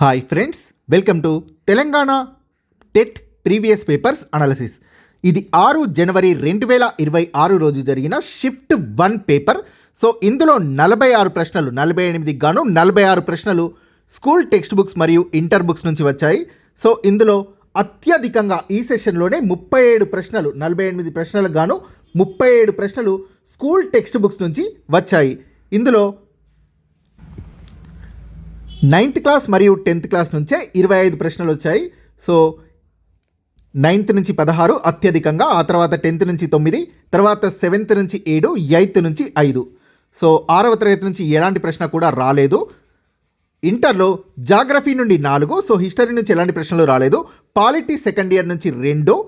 Hi friends, welcome to Telangana TET previous papers analysis. ఇది 6 జనవరి 2026 రోజు జరిగిన షిఫ్ట్ 1 పేపర్. సో ఇందులో 46 ప్రశ్నలు, 48 గాను 46 ప్రశ్నలు స్కూల్ టెక్స్ట్ బుక్స్ మరియు ఇంటర్ బుక్స్ నుంచి వచ్చాయి. సో ఇందులో అత్యధికంగా ఈ సెషన్లోనే 37 ప్రశ్నలు, 48 ప్రశ్నలకు గాను 37 ప్రశ్నలు స్కూల్ టెక్స్ట్ బుక్స్ నుంచి వచ్చాయి. ఇందులో 9th క్లాస్ మరియు 10th క్లాస్ నుంచే 25 ప్రశ్నలు వచ్చాయి. సో 9th నుంచి 16 అత్యధికంగా, ఆ తర్వాత 10th నుంచి 9, తర్వాత 7th నుంచి 7, 8th నుంచి 5. సో 6వ తరగతి నుంచి ఎలాంటి ప్రశ్న కూడా రాలేదు. ఇంటర్లో జాగ్రఫీ నుండి 4, సో హిస్టరీ నుంచి ఎలాంటి ప్రశ్నలు రాలేదు. పాలిటీ సెకండ్ ఇయర్ నుంచి 2,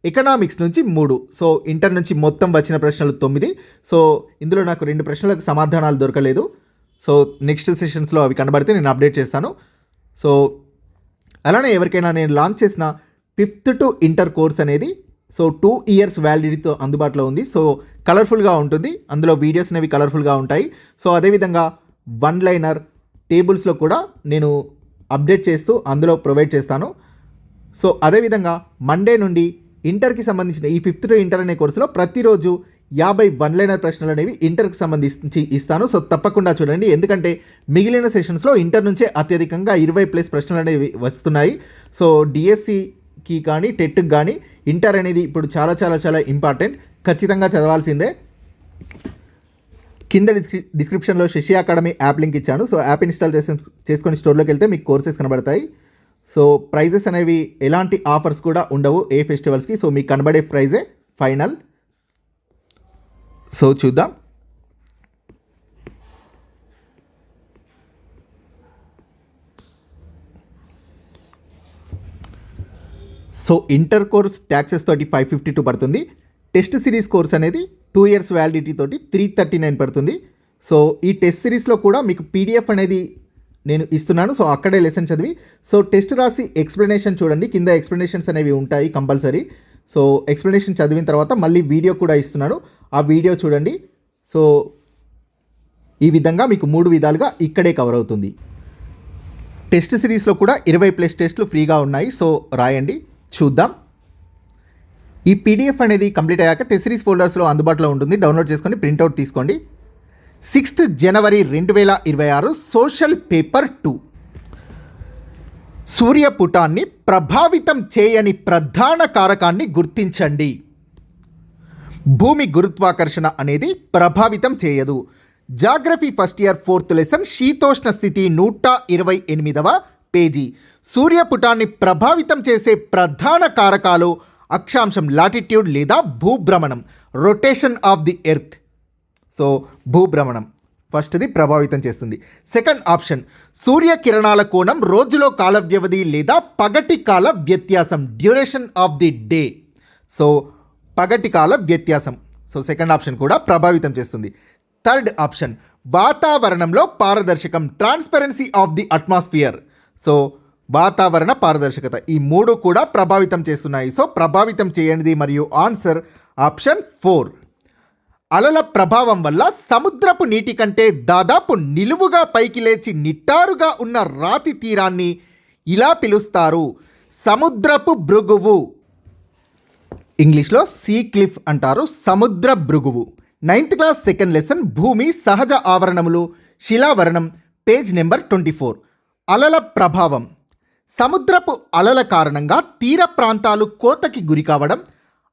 ఎకనామిక్స్ నుంచి 3. సో ఇంటర్ నుంచి మొత్తం వచ్చిన ప్రశ్నలు 9. సో ఇందులో నాకు 2 ప్రశ్నలకు సమాధానాలు దొరకలేదు. సో నెక్స్ట్ సెషన్స్లో అవి కనబడితే నేను అప్డేట్ చేస్తాను. సో అలానే ఎవరికైనా నేను లాంచ్ చేసిన 5th to ఇంటర్ కోర్స్ అనేది సో 2 years వ్యాలిడిటీతో అందుబాటులో ఉంది. సో కలర్ఫుల్గా ఉంటుంది, అందులో వీడియోస్ అనేవి కలర్ఫుల్గా ఉంటాయి. సో అదేవిధంగా 1 లైనర్ టేబుల్స్లో కూడా నేను అప్డేట్ చేస్తూ అందులో ప్రొవైడ్ చేస్తాను. సో అదేవిధంగా మండే నుండి ఇంటర్కి సంబంధించిన ఈ 5th to ఇంటర్ అనే కోర్సులో ప్రతిరోజు 50 1 లైనర్ ప్రశ్నలు అనేవి ఇంటర్కి సంబంధించి ఇస్తాను. సో తప్పకుండా చూడండి, ఎందుకంటే మిగిలిన సెషన్స్లో ఇంటర్ నుంచే అత్యధికంగా 20+ ప్రశ్నలు అనేవి వస్తున్నాయి. సో డిఎస్సికి కానీ టెట్కి కానీ ఇంటర్ అనేది ఇప్పుడు చాలా చాలా చాలా ఇంపార్టెంట్, ఖచ్చితంగా చదవాల్సిందే. కింద డిస్క్రిప్షన్లో శశి అకాడమీ యాప్ లింక్ ఇచ్చాను. సో యాప్ ఇన్స్టాల్ చేసుకొని స్టోర్లోకి వెళ్తే మీకు కోర్సెస్ కనబడతాయి. సో ప్రైజెస్ అనేవి ఎలాంటి ఆఫర్స్ కూడా ఉండవు ఏ ఫెస్టివల్స్కి. సో మీకు కనబడే ప్రైజే ఫైనల్. సో చూద్దాం. సో ఇంటర్ కోర్స్ ట్యాక్సెస్ తోటి 552 పడుతుంది. టెస్ట్ సిరీస్ కోర్స్ అనేది 2 years వ్యాలిడిటీ తోటి 339 పడుతుంది. సో ఈ టెస్ట్ సిరీస్లో కూడా మీకు పీడిఎఫ్ అనేది నేను ఇస్తున్నాను. సో అక్కడే లెసన్ చదివి సో టెస్ట్ రాసి ఎక్స్ప్లెనేషన్ చూడండి, కింద ఎక్స్ప్లెనేషన్స్ అనేవి ఉంటాయి కంపల్సరీ. సో ఎక్స్ప్లెనేషన్ చదివిన తర్వాత మళ్ళీ వీడియో కూడా ఇస్తున్నాను, ఆ వీడియో చూడండి. సో ఈ విధంగా మీకు 3 విధాలుగా ఇక్కడే కవర్ అవుతుంది. టెస్ట్ సిరీస్లో కూడా 20+ టెస్టులు ఫ్రీగా ఉన్నాయి. సో రాయండి, చూద్దాం. ఈ పీడిఎఫ్ అనేది కంప్లీట్ అయ్యాక టెస్ట్ సిరీస్ ఫోల్డర్స్లో అందుబాటులో ఉంటుంది, డౌన్లోడ్ చేసుకొని ప్రింట్అవుట్ తీసుకోండి. 6th జనవరి 2026 సోషల్ పేపర్ 2. సూర్యపుటాన్ని ప్రభావితం చేయని ప్రధాన కారకాన్ని గుర్తించండి. భూమి గురుత్వాకర్షణ అనేది ప్రభావితం చేయదు. Geography first year 4th lesson శీతోష్ణ స్థితి 128వ పేజీ. సూర్యపుటాన్ని ప్రభావితం చేసే ప్రధాన కారకాలు అక్షాంశం లాటిట్యూడ్ లేదా భూభ్రమణం, rotation of the earth. So భూభ్రమణం ఫస్ట్ది ప్రభావితం చేస్తుంది. సెకండ్ ఆప్షన్ సూర్యకిరణాల కోణం, రోజులో కాల వ్యవధి లేదా పగటి కాల వ్యత్యాసం, duration of the day. So పగటి కాల వ్యత్యాసం. సో సెకండ్ ఆప్షన్ కూడా ప్రభావితం చేస్తుంది. థర్డ్ ఆప్షన్ వాతావరణంలో పారదర్శకం, transparency of the atmosphere. So వాతావరణ పారదర్శకత, ఈ 3 కూడా ప్రభావితం చేస్తున్నాయి. సో ప్రభావితం చేయనిది మరియు ఆన్సర్ ఆప్షన్ 4. అలల ప్రభావం వల్ల సముద్రపు నీటి కంటే దాదాపు నిలువుగా పైకి లేచి నిట్టారుగా ఉన్న రాతి తీరాన్ని ఇలా పిలుస్తారు, సముద్రపు భృగువు. ఇంగ్లీష్లో సీ క్లిఫ్ అంటారు, సముద్ర భృగువు. 9th క్లాస్ సెకండ్ లెసన్ భూమి సహజ ఆవరణములు, శిలావరణం, పేజ్ నెంబర్ 24. అలల ప్రభావం. సముద్రపు అలల కారణంగా తీర ప్రాంతాలు కోతకి గురి కావడం,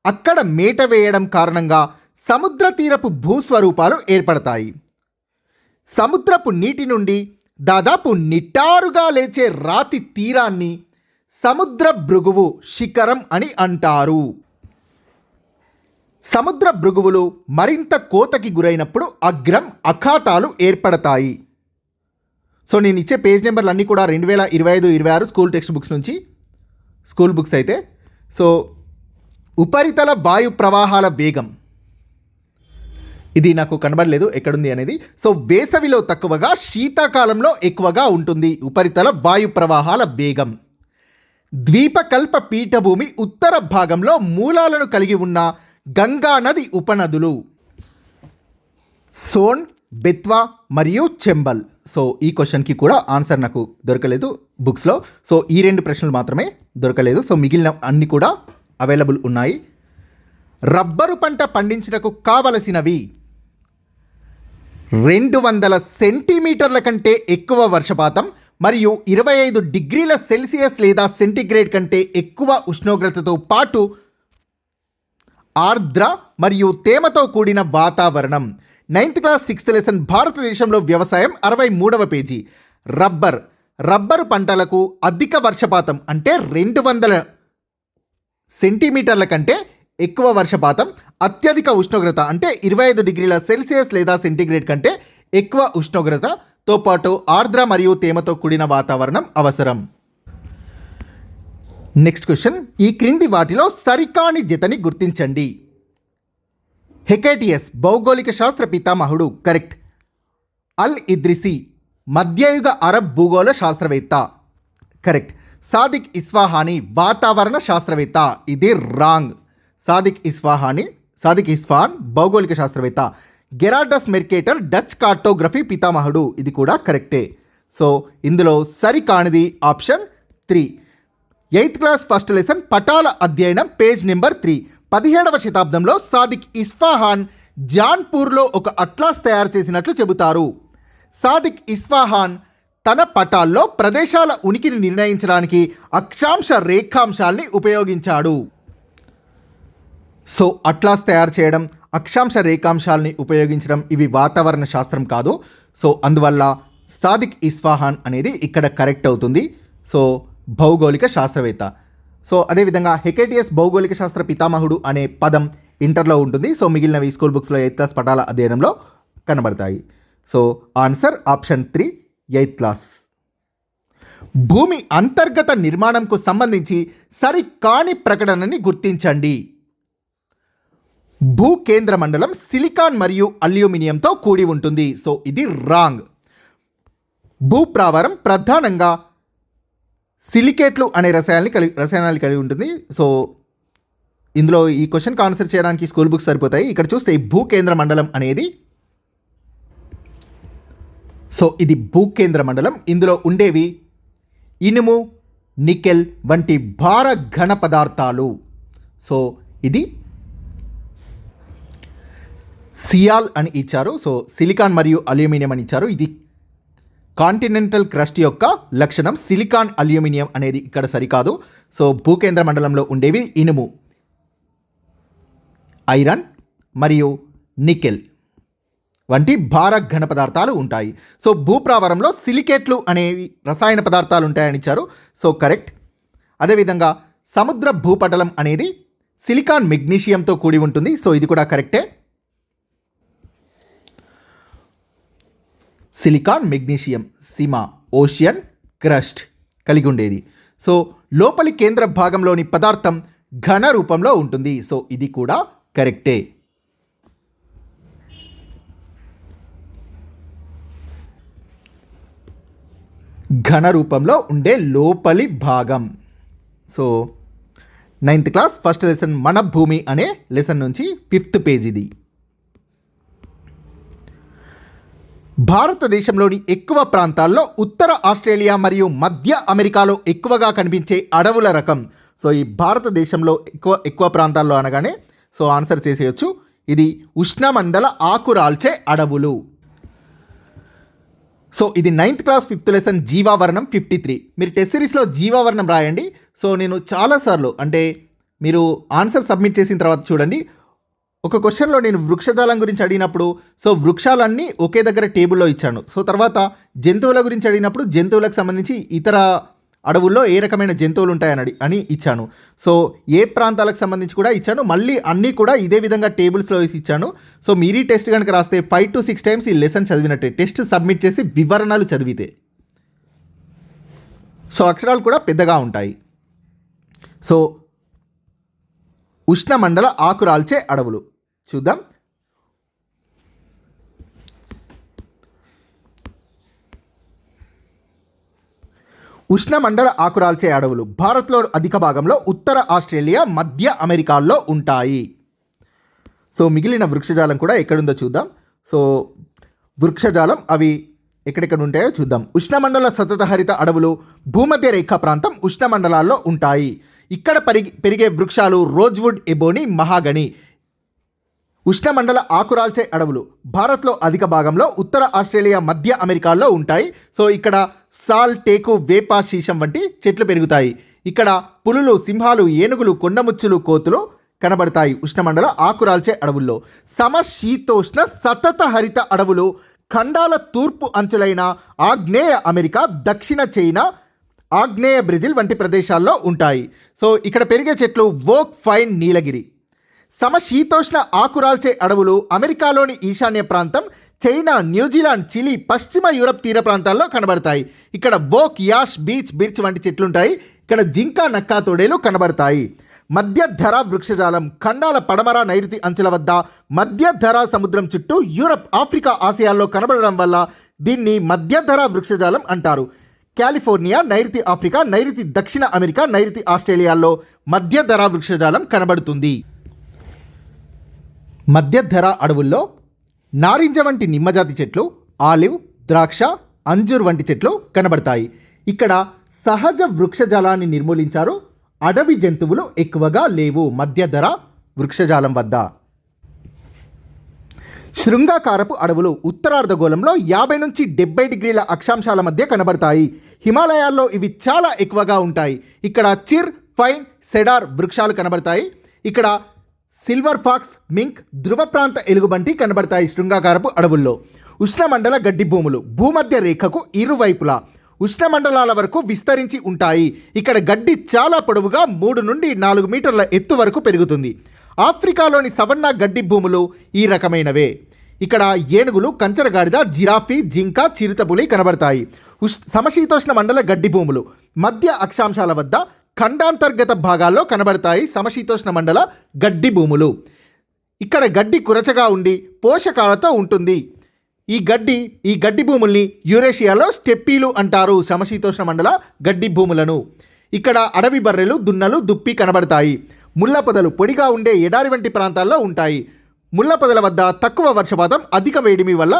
అక్కడ మేట వేయడం కారణంగా సముద్ర తీరపు భూస్వరూపాలు ఏర్పడతాయి. సముద్రపు నీటి నుండి దాదాపు నిటారుగా లేచే రాతి తీరాన్ని సముద్ర భృగువు శిఖరం అని అంటారు. సముద్ర భృగువులు మరింత కోతకి గురైనప్పుడు అగ్రం అఖాతాలు ఏర్పడతాయి. సో నేను ఇచ్చే పేజ్ నెంబర్లు అన్నీ కూడా 2025-26 స్కూల్ టెక్స్ట్ బుక్స్ నుంచి, స్కూల్ బుక్స్ అయితే. సో ఉపరితల వాయు ప్రవాహాల వేగం, ఇది నాకు కనబడలేదు ఎక్కడుంది అనేది. సో వేసవిలో తక్కువగా, శీతాకాలంలో ఎక్కువగా ఉంటుంది ఉపరితల వాయు ప్రవాహాల వేగం. ద్వీపకల్ప పీఠభూమి ఉత్తర భాగంలో మూలాలను కలిగి ఉన్న గంగా నది ఉపనదులు సోన్, బెత్వా మరియు చెంబల్. సో ఈ క్వశ్చన్కి కూడా ఆన్సర్ నాకు దొరకలేదు బుక్స్లో. సో ఈ 2 ప్రశ్నలు మాత్రమే దొరకలేదు. సో మిగిలిన అన్ని కూడా అవైలబుల్ ఉన్నాయి. రబ్బరు పంట పండించడానికి కావలసినవి 200 సెంటీమీటర్ల కంటే ఎక్కువ వర్షపాతం మరియు 25 డిగ్రీల సెల్సియస్ లేదా సెంటీగ్రేడ్ కంటే ఎక్కువ ఉష్ణోగ్రతతో పాటు ఆర్ద్ర మరియు తేమతో కూడిన వాతావరణం. 9th క్లాస్ 6th లెసన్ భారతదేశంలో వ్యవసాయం 63వ పేజీ. రబ్బరు పంటలకు అధిక వర్షపాతం అంటే 200 సెంటీమీటర్ల కంటే ఎక్కువ వర్షపాతం, అత్యధిక ఉష్ణోగ్రత అంటే 25 డిగ్రీల సెల్సియస్ లేదా సెంటీగ్రేడ్ కంటే ఎక్కువ ఉష్ణోగ్రతతో పాటు ఆర్ద్ర మరియు తేమతో కూడిన వాతావరణం అవసరం. నెక్స్ట్ క్వశ్చన్, ఈ క్రింది వాటిలో సరికాని జతని గుర్తించండి. హెకేటియస్ భౌగోళిక శాస్త్ర పితామహుడు, కరెక్ట్. అల్ ఇద్రిసి మధ్యయుగ అరబ్ భూగోళ శాస్త్రవేత్త, కరెక్ట్. సాదిక్ ఇస్ఫాహానీ వాతావరణ శాస్త్రవేత్త, ఇది రాంగ్. సాదిక్ ఇస్ఫాహాన్ భౌగోళిక శాస్త్రవేత్త. గెరార్డస్ మెర్కేటర్ డచ్ కార్టోగ్రఫీ పితామహుడు, ఇది కూడా కరెక్టే. సో ఇందులో సరికానిది option 3. 8th class 1st lesson పటాల అధ్యయనం పేజ్ నెంబర్ 3. 17వ శతాబ్దంలో సాదిక్ ఇస్ఫాహాన్ జాన్పూర్లో ఒక అట్లాస్ తయారు చేసినట్లు చెబుతారు. సాదిక్ ఇస్ఫాహాన్ తన పటాల్లో ప్రదేశాల ఉనికిని నిర్ణయించడానికి అక్షాంశ రేఖాంశాల్ని ఉపయోగించాడు. సో అట్లాస్ తయారు చేయడం, అక్షాంశ రేఖాంశాలని ఉపయోగించడం ఇవి వాతావరణ శాస్త్రం కాదు. సో అందువల్ల సాదిక్ ఇస్ఫాహాన్ అనేది ఇక్కడ కరెక్ట్ అవుతుంది. సో భౌగోళిక శాస్త్రవేత్త. సో అదేవిధంగా హెకేటియస్ భౌగోళిక శాస్త్ర పితామహుడు అనే పదం ఇంటర్లో ఉంటుంది. సో మిగిలినవి స్కూల్ బుక్స్లో 8th క్లాస్ పటాల అధ్యయనంలో కనబడతాయి. So answer option 3, 8th class. భూమి అంతర్గత నిర్మాణంకు సంబంధించి సరికాని ప్రకటనని గుర్తించండి. భూ కేంద్ర మండలం సిలికాన్ మరియు అల్యూమినియంతో కూడి ఉంటుంది. సో ఇది రాంగ్. భూప్రావరం ప్రధానంగా సిలికేట్లు అనే రసాయనాలు కలిగి ఉంటుంది. సో ఇందులో ఈ క్వశ్చన్కి ఆన్సర్ చేయడానికి స్కూల్ బుక్స్ సరిపోతాయి. ఇక్కడ చూస్తే భూ కేంద్ర మండలం అనేది, సో ఇది భూకేంద్ర మండలం. ఇందులో ఉండేవి ఇనుము, నికెల్ వంటి భార ఘన పదార్థాలు. సో ఇది సియాల్ అని ఇచ్చారు. సో సిలికాన్ మరియు అల్యూమినియం అని ఇచ్చారు. ఇది కాంటినెంటల్ క్రస్ట్ యొక్క లక్షణం. సిలికాన్ అల్యూమినియం అనేది ఇక్కడ సరికాదు. సో భూకేంద్ర మండలంలో ఉండేవి ఇనుము, ఐరన్ మరియు నికెల్ వంటి భార ఘన పదార్థాలు ఉంటాయి. సో భూప్రావరంలో సిలికేట్లు అనేవి రసాయన పదార్థాలు ఉంటాయని ఇచ్చారు. So correct. అదేవిధంగా సముద్ర భూపటలం అనేది సిలికాన్ మెగ్నీషియంతో కూడి ఉంటుంది. సో ఇది కూడా కరెక్టే. సిలికాన్ మెగ్నీషియం సిమా ఓషియన్ క్రస్ట్ కలిగి ఉండేది. సో లోపలి కేంద్ర భాగంలోని పదార్థం ఘన రూపంలో ఉంటుంది. సో ఇది కూడా కరెక్టే. ఘన రూపంలో ఉండే లోపలి భాగం. So 9th class 1st lesson మన భూమి అనే లెసన్ నుంచి 5th పేజీది. భారతదేశంలోని ఎక్కువ ప్రాంతాల్లో ఉత్తర ఆస్ట్రేలియా మరియు మధ్య అమెరికాలో ఎక్కువగా కనిపించే అడవుల రకం. సో ఈ భారతదేశంలో ఎక్కువ ప్రాంతాల్లో అనగానే సో ఆన్సర్ చేసేయచ్చు. ఇది ఉష్ణమండల ఆకురాల్చే అడవులు. సో ఇది 9th క్లాస్ 5th లెసన్ జీవావరణం 53. మీరు టెస్ట్ సిరీస్లో జీవావరణం రాయండి. సో నేను చాలాసార్లు అంటే మీరు ఆన్సర్ సబ్మిట్ చేసిన తర్వాత చూడండి, ఒక క్వశ్చన్లో నేను వృక్షజాలం గురించి అడిగినప్పుడు సో వృక్షాలన్నీ ఒకే దగ్గర టేబుల్లో ఇచ్చాను. సో తర్వాత జంతువుల గురించి అడిగినప్పుడు జంతువులకు సంబంధించి ఇతర అడవుల్లో ఏ రకమైన జంతువులు ఉంటాయని ఇచ్చాను. సో ఏ ప్రాంతాలకు సంబంధించి కూడా ఇచ్చాను. మళ్ళీ అన్నీ కూడా ఇదే విధంగా టేబుల్స్లో వేసి ఇచ్చాను. సో మీరు ఈ టెస్ట్ కనుక రాస్తే 5 to 6 టైమ్స్ ఈ లెసన్ చదివినట్టే. టెస్ట్ సబ్మిట్ చేసి వివరణలు చదివితే సో అక్షరాలు కూడా పెద్దగా ఉంటాయి. సో ఉష్ణమండల ఆకురాల్చే అడవులు చూద్దాం. ఉష్ణమండల ఆకురాల్చే అడవులు భారత్లో అధిక భాగంలో ఉత్తర ఆస్ట్రేలియా, మధ్య అమెరికాల్లో ఉంటాయి. సో మిగిలిన వృక్షజాలం కూడా ఎక్కడుందో చూద్దాం. సో వృక్షజాలం అవి ఎక్కడెక్కడ ఉంటాయో చూద్దాం. ఉష్ణమండల సతత హరిత అడవులు భూమధ్య రేఖా ప్రాంతం ఉష్ణమండలాల్లో ఉంటాయి. ఇక్కడ పెరిగే వృక్షాలు రోజ్వుడ్, ఎబోని, మహాగని. ఉష్ణమండల ఆకురాల్చే అడవులు భారత్లో అధిక భాగంలో ఉత్తర ఆస్ట్రేలియా, మధ్య అమెరికాల్లో ఉంటాయి. సో ఇక్కడ సాల్, టేకు, వేప, శీశం వంటి చెట్లు పెరుగుతాయి. ఇక్కడ పులులు, సింహాలు, ఏనుగులు, కొండముచ్చులు, కోతులు కనబడతాయి ఉష్ణమండల ఆకురాల్చే అడవుల్లో. సమశీతోష్ణ సతత హరిత అడవులు ఖండాల తూర్పు అంచులైన ఆగ్నేయ అమెరికా, దక్షిణ చైనా, ఆగ్నేయ బ్రెజిల్ వంటి ప్రదేశాల్లో ఉంటాయి. సో ఇక్కడ పెరిగే చెట్లు ఓక్, ఫైన్, నీలగిరి. సమశీతోష్ణ ఆకురాల్చే అడవులు అమెరికాలోని ఈశాన్య ప్రాంతం, చైనా, న్యూజిలాండ్, చిలీ, పశ్చిమ యూరప్ తీర ప్రాంతాల్లో కనబడతాయి. ఇక్కడ ఓక్, యాష్, బిర్చ్ వంటి చెట్లుంటాయి. ఇక్కడ జింక, నక్కా, తోడేలు కనబడతాయి. మధ్యధరా వృక్షజాలం ఖండాల పడమర, నైరుతి అంచుల వద్ద మధ్యధరా సముద్రం చుట్టూ యూరప్, ఆఫ్రికా, ఆసియాల్లో కనబడడం వల్ల దీన్ని మధ్యధరా వృక్షజాలం అంటారు. కాలిఫోర్నియా, నైరుతి ఆఫ్రికా, నైరుతి దక్షిణ అమెరికా, నైరుతి ఆస్ట్రేలియాల్లో మధ్యధరా వృక్షజాలం కనబడుతుంది. మధ్యధరా అడవుల్లో నారింజ వంటి నిమ్మజాతి చెట్లు, ఆలివ్, ద్రాక్ష, అంజూర్ వంటి చెట్లు కనబడతాయి. ఇక్కడ సహజ వృక్షజాలాన్ని నిర్మూలించారు. అడవి జంతువులు ఎక్కువగా లేవు మధ్యధరా వృక్షజాలం వద్ద. శృంగాకారపు అడవులు ఉత్తరార్ధగోళంలో 50 నుంచి 70 డిగ్రీల అక్షాంశాల మధ్య కనబడతాయి. హిమాలయాల్లో ఇవి చాలా ఎక్కువగా ఉంటాయి. ఇక్కడ చిర్, ఫైన్, సెడార్ వృక్షాలు కనబడతాయి. ఇక్కడ సిల్వర్ ఫాక్స్, మింక్, ధృవ ప్రాంత ఎలుగుబంటి కనబడతాయి శృంగాకారపు అడవుల్లో. ఉష్ణమండల గడ్డి భూములు భూమధ్య రేఖకు ఇరువైపులా ఉష్ణమండలాల వరకు విస్తరించి ఉంటాయి. ఇక్కడ గడ్డి చాలా పొడవుగా 3 నుండి 4 మీటర్ల ఎత్తు వరకు పెరుగుతుంది. ఆఫ్రికాలోని సవన్నా గడ్డి భూములు ఈ రకమైనవే. ఇక్కడ ఏనుగులు, కంచరగాడిద, జిరాఫీ, జింక, చిరుతపులి కనబడతాయి. సమశీతోష్ణ మండల గడ్డి భూములు మధ్య అక్షాంశాల వద్ద ఖండాంతర్గత భాగాల్లో కనబడతాయి. సమశీతోష్ణ మండల గడ్డి భూములు. ఇక్కడ గడ్డి కురచగా ఉండి పోషకాలతో ఉంటుంది. ఈ గడ్డి భూముల్ని యూరేషియాలో స్టెప్పీలు అంటారు. సమశీతోష్ణ మండల గడ్డి భూములను. ఇక్కడ అడవి బర్రెలు, దున్నలు, దుప్పి కనబడతాయి. ముళ్ళ పొదలు పొడిగా ఉండే ఎడారి వంటి ప్రాంతాల్లో ఉంటాయి. ముళ్ళ పొదల వద్ద తక్కువ వర్షపాతం, అధిక వేడిమి వల్ల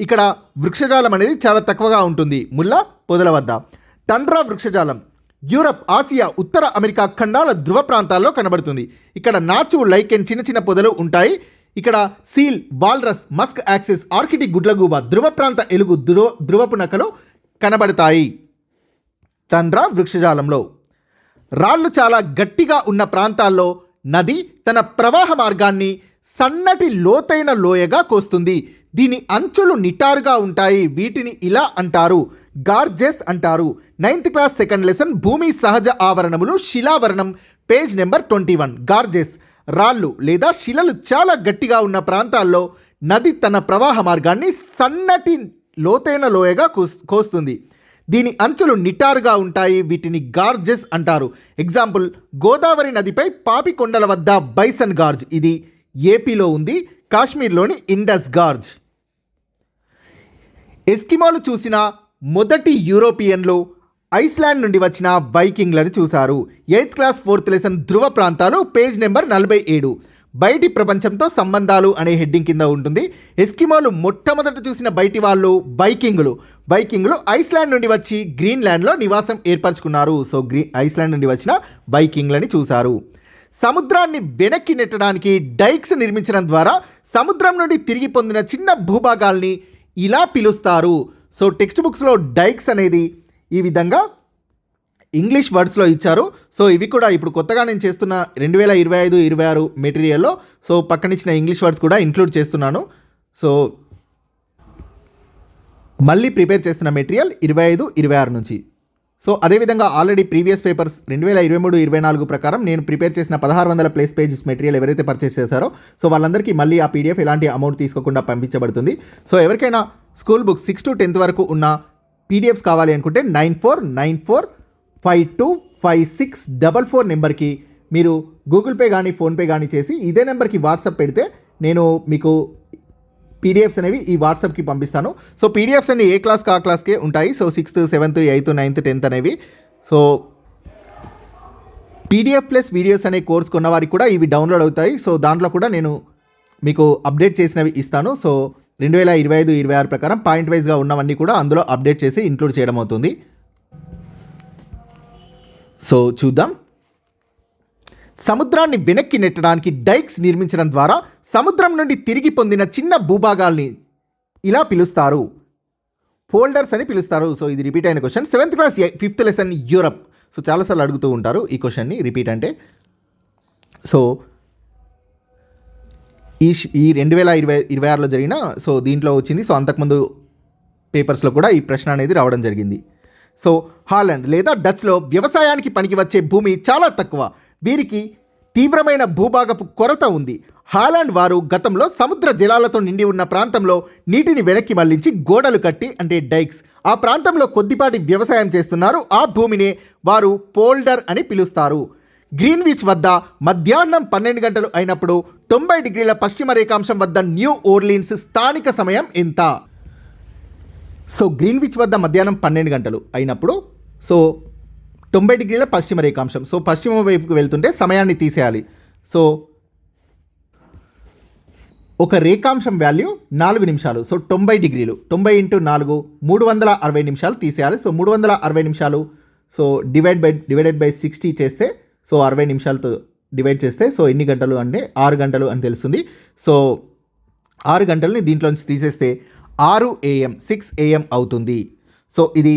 ఇక్కడ వృక్షజాలం అనేది చాలా తక్కువగా ఉంటుంది. ముళ్ళ పొదల వద్ద టండ్రా వృక్షజాలం యూరప్, ఆసియా, ఉత్తర అమెరికా ఖండాల ధృవ ప్రాంతాల్లో కనబడుతుంది. ఇక్కడ నాచు, లైకెన్, చిన్న చిన్న పొదలు ఉంటాయి. ఇక్కడ seal, walrus, musk oxes, arctic గుడ్లగూబ, ధృవ ప్రాంత ఎలుగు, ధృవపు నకలు కనబడతాయి. టండ్రా వృక్షజాలంలో రాళ్ళు చాలా గట్టిగా ఉన్న ప్రాంతాల్లో నది తన ప్రవాహ మార్గాన్ని సన్నటి లోతైన లోయగా కోస్తుంది. దీని అంచులు నిటారుగా ఉంటాయి. వీటిని ఇలా అంటారు, గార్జెస్ అంటారు. 9th క్లాస్ సెకండ్ లెసన్ భూమి సహజ ఆవరణములు, శిలావరణం, పేజ్ నెంబర్ 21. గార్జెస్ రాళ్ళు లేదా శిలలు చాలా గట్టిగా ఉన్న ప్రాంతాల్లో నది తన ప్రవాహ మార్గాన్ని సన్నటి లోతైన లోయగా కోస్తుంది. దీని అంచులు నిటారుగా ఉంటాయి. వీటిని గార్జెస్ అంటారు. ఎగ్జాంపుల్, గోదావరి నదిపై పాపికొండల వద్ద బైసన్ గార్జ్, ఇది ఏపీలో ఉంది. కాశ్మీర్లోని ఇండస్ గార్జ్. ఎస్కిమోలు చూసిన మొదటి యూరోపియన్లు ఐస్లాండ్ నుండి వచ్చిన వైకింగ్లను చూశారు. 8th క్లాస్ 4th లెసన్ ధృవ ప్రాంతాలు, పేజ్ నెంబర్ 47. బయటి ప్రపంచంతో సంబంధాలు అనే హెడ్డింగ్ కింద ఉంటుంది. ఎస్కిమోలు మొట్టమొదట చూసిన బయటి వాళ్ళు వైకింగులు ఐస్లాండ్ నుండి వచ్చి గ్రీన్లాండ్లో నివాసం ఏర్పరచుకున్నారు. సో ఐస్లాండ్ నుండి వచ్చిన వైకింగ్లని చూశారు. సముద్రాన్ని వెనక్కి నెట్టడానికి డైక్స్ నిర్మించడం ద్వారా సముద్రం నుండి తిరిగి పొందిన చిన్న భూభాగాల్ని ఇలా పిలుస్తారు. సో టెక్స్ట్ బుక్స్లో డైక్స్ అనేది ఈ విధంగా ఇంగ్లీష్ వర్డ్స్లో ఇచ్చారు. సో ఇవి కూడా ఇప్పుడు కొత్తగా నేను చేస్తున్న 2025-26 మెటీరియల్లో సో పక్కనిచ్చిన ఇంగ్లీష్ వర్డ్స్ కూడా ఇంక్లూడ్ చేస్తున్నాను. సో మళ్ళీ ప్రిపేర్ చేస్తున్న మెటీరియల్ 25-26 నుంచి. సో అదేవిధంగా ఆల్రెడీ ప్రీవియస్ పేపర్స్ 2023-24 ప్రకారం నేను ప్రిపేర్ చేసిన 1600+ పేజెస్ మెటీరియల్ ఎవరైతే పర్చేస్ చేశారో సో వాళ్ళందరికీ మళ్ళీ ఆ పీడిఎఫ్ ఎలాంటి అమౌంట్ తీసుకోకుండా పంపించబడుతుంది. సో ఎవరికైనా స్కూల్ బుక్స్ 6 to 10th వరకు ఉన్న పీడిఎఫ్స్ కావాలి అనుకుంటే 9494525644 నెంబర్కి మీరు గూగుల్ పే కానీ ఫోన్పే కానీ చేసి ఇదే నెంబర్కి వాట్సాప్ పెడితే నేను మీకు పీడిఎఫ్స్ అనేవి ఈ వాట్సాప్కి పంపిస్తాను. సో పీడిఎఫ్స్ అన్ని ఏ క్లాస్కి ఆ క్లాస్కే ఉంటాయి. So 6th, 7th, 8th, 9th, 10th అనేవి. సో పీడిఎఫ్ ప్లస్ వీడియోస్ అనే కోర్స్ కొన్న వారికి కూడా ఇవి డౌన్లోడ్ అవుతాయి. సో దాంట్లో కూడా నేను మీకు అప్డేట్ చేసినవి ఇస్తాను. సో 2025-26 ప్రకారం పాయింట్ వైజ్గా ఉన్నవన్నీ కూడా అందులో అప్డేట్ చేసి ఇంక్లూడ్ చేయడం అవుతుంది. సో చూద్దాం. సముద్రాన్ని వెనక్కి నెట్టడానికి డైక్స్ నిర్మించడం ద్వారా సముద్రం నుండి తిరిగి పొందిన చిన్న భూభాగాల్ని ఇలా పిలుస్తారు, ఫోల్డర్స్ అని పిలుస్తారు. సో ఇది రిపీట్ అయిన question. 7th class 5th lesson Europe. So చాలాసార్లు అడుగుతూ ఉంటారు ఈ క్వశ్చన్ని, రిపీట్ అంటే. సో ఈ 2026లో జరిగిన సో దీంట్లో వచ్చింది. సో అంతకుముందు పేపర్స్లో కూడా ఈ ప్రశ్న అనేది రావడం జరిగింది. సో హాలండ్ లేదా డచ్లో వ్యవసాయానికి పనికి వచ్చే భూమి చాలా తక్కువ. వీరికి తీవ్రమైన భూభాగపు కొరత ఉంది. హాలాండ్ వారు గతంలో సముద్ర జలాలతో నిండి ఉన్న ప్రాంతంలో నీటిని వెనక్కి మళ్లించి గోడలు కట్టి, అంటే డైక్స్, ఆ ప్రాంతంలో కొద్దిపాటి వ్యవసాయం చేస్తున్నారు. ఆ భూమిని వారు పోల్డర్ అని పిలుస్తారు. గ్రీన్విచ్ వద్ద మధ్యాహ్నం 12 గంటలు అయినప్పుడు 90 డిగ్రీల పశ్చిమ రేఖాంశం వద్ద న్యూ ఓర్లీన్స్ స్థానిక సమయం ఎంత? సో గ్రీన్విచ్ వద్ద మధ్యాహ్నం 12 గంటలు అయినప్పుడు సో 90 డిగ్రీల పశ్చిమ రేఖాంశం, సో పశ్చిమ వైపుకు వెళ్తుంటే సమయాన్ని తీసేయాలి. సో ఒక రేఖాంశం వాల్యూ 4 నిమిషాలు. సో 90 డిగ్రీలు, 90 × 4 360 నిమిషాలు తీసేయాలి. సో 360 నిమిషాలు సో డివైడెడ్ బై 60 చేస్తే, సో 60 నిమిషాలతో డివైడ్ చేస్తే సో ఎన్ని గంటలు అంటే 6 గంటలు అని తెలుస్తుంది. సో 6 గంటలని దీంట్లోంచి తీసేస్తే 6 AM 6 AM అవుతుంది. సో ఇది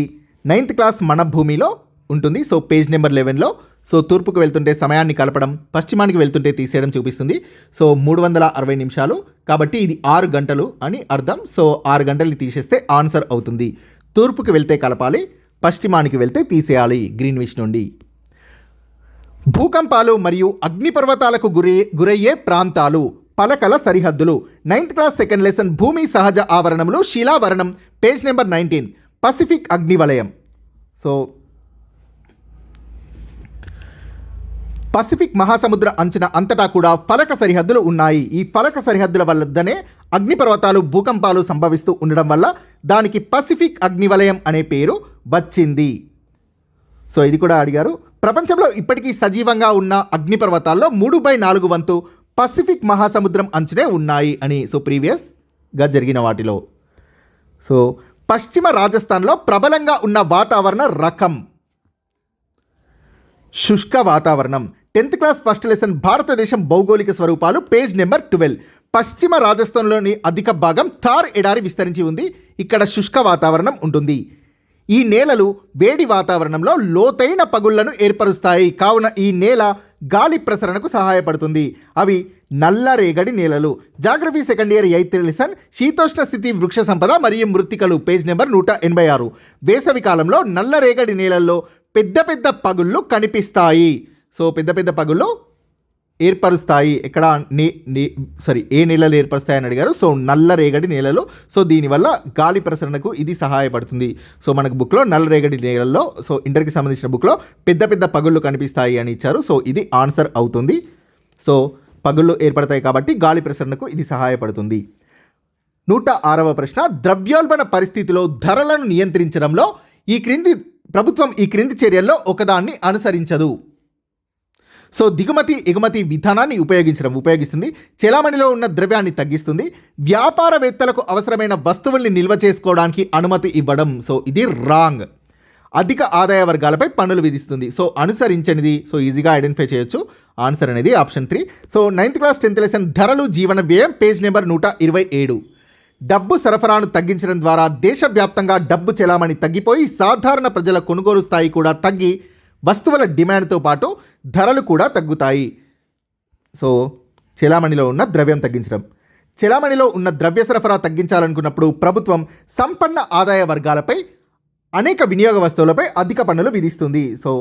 9th క్లాస్ మన భూమిలో ఉంటుంది. సో పేజ్ నెంబర్ 11లో సో తూర్పుకు వెళ్తుంటే సమయాన్ని కలపడం, పశ్చిమానికి వెళ్తుంటే తీసేయడం చూపిస్తుంది. సో 360 నిమిషాలు కాబట్టి ఇది 6 గంటలు అని అర్థం. సో 6 గంటల్ని తీసేస్తే ఆన్సర్ అవుతుంది. తూర్పుకి వెళ్తే కలపాలి, పశ్చిమానికి వెళ్తే తీసేయాలి గ్రీన్విచ్ నుండి. భూకంపాలు మరియు అగ్నిపర్వతాలకు గురయ్యే ప్రాంతాలు, పలకల సరిహద్దులు. 9th క్లాస్ 2nd లెసన్ భూమి సహజ ఆవరణములు, శిలావరణం, పేజ్ నెంబర్ 19. పసిఫిక్ అగ్నివలయం. సో పసిఫిక్ మహాసముద్ర అంచున అంతటా కూడా ఫలక సరిహద్దులు ఉన్నాయి. ఈ ఫలక సరిహద్దుల వల్లనే అగ్నిపర్వతాలు, భూకంపాలు సంభవిస్తూ ఉండడం వల్ల దానికి పసిఫిక్ అగ్నివలయం అనే పేరు వచ్చింది. సో ఇది కూడా అడిగారు. ప్రపంచంలో ఇప్పటికీ సజీవంగా ఉన్న అగ్నిపర్వతాల్లో 3/4 వంతు పసిఫిక్ మహాసముద్రం అంచునే ఉన్నాయి అని. సో ప్రీవియస్గా జరిగిన వాటిలో. సో పశ్చిమ రాజస్థాన్లో ప్రబలంగా ఉన్న వాతావరణ రకం శుష్క వాతావరణం. 10th క్లాస్ 1st లెసన్ భారతదేశం భౌగోళిక స్వరూపాలు, పేజ్ నెంబర్ 12. పశ్చిమ రాజస్థాన్లోని అధిక భాగం థార్ ఎడారి విస్తరించి ఉంది. ఇక్కడ శుష్క వాతావరణం ఉంటుంది. ఈ నేలలు వేడి వాతావరణంలో లోతైన పగుళ్లను ఏర్పరుస్తాయి. కావున ఈ నేల గాలి ప్రసరణకు సహాయపడుతుంది. అవి నల్లరేగడి నేలలు. Geography 2nd year 8th lesson శీతోష్ణ స్థితి వృక్ష సంపద మరియు మృత్తికలు, పేజ్ నెంబర్ 186. వేసవి కాలంలో నల్లరేగడి నేలల్లో పెద్ద పెద్ద పగుళ్ళు కనిపిస్తాయి. సో పెద్ద పెద్ద పగుళ్ళు ఏర్పరుస్తాయి. ఎక్కడ ఏ నేలలు ఏర్పరుస్తాయని అడిగారు. సో నల్లరేగడి నేలలు. సో దీనివల్ల గాలి ప్రసరణకు ఇది సహాయపడుతుంది. సో మనకు బుక్లో నల్లరేగడి నేలల్లో, సో ఇంటర్కి సంబంధించిన బుక్లో పెద్ద పెద్ద పగుళ్ళు కనిపిస్తాయి అని ఇచ్చారు. సో ఇది ఆన్సర్ అవుతుంది. సో పగుళ్ళు ఏర్పడతాయి కాబట్టి గాలి ప్రసరణకు ఇది సహాయపడుతుంది. 106వ ప్రశ్న. ద్రవ్యోల్బణ పరిస్థితిలో ధరలను నియంత్రించడంలో ప్రభుత్వం ఈ క్రింది చర్యల్లో ఒకదాన్ని అనుసరించదు. సో దిగుమతి ఎగుమతి విధానాన్ని ఉపయోగిస్తుంది. చెలామణిలో ఉన్న ద్రవ్యాన్ని తగ్గిస్తుంది. వ్యాపారవేత్తలకు అవసరమైన వస్తువుల్ని నిల్వ చేసుకోవడానికి అనుమతి ఇవ్వడం. సో ఇది రాంగ్. అధిక ఆదాయ వర్గాలపై పన్నులు విధిస్తుంది. సో అనుసరించనిది. సో ఈజీగా ఐడెంటిఫై చేయొచ్చు. ఆన్సర్ అనేది option 3. So 9th class 10th lesson ధరలు జీవన వ్యయం, పేజ్ నెంబర్ 127. డబ్బు సరఫరాను తగ్గించడం ద్వారా దేశవ్యాప్తంగా డబ్బు చెలామణి తగ్గిపోయి సాధారణ ప్రజల కొనుగోలు స్థాయి కూడా తగ్గి వస్తువుల డిమాండ్తో పాటు ధరలు కూడా తగ్గుతాయి. సో చెలామణిలో ఉన్న ద్రవ్యం తగ్గించడం. చెలామణిలో ఉన్న ద్రవ్య సరఫరా తగ్గించాలనుకున్నప్పుడు ప్రభుత్వం సంపన్న ఆదాయ వర్గాలపై అనేక వినియోగ వస్తువులపై అధిక పన్నులు విధిస్తుంది. సో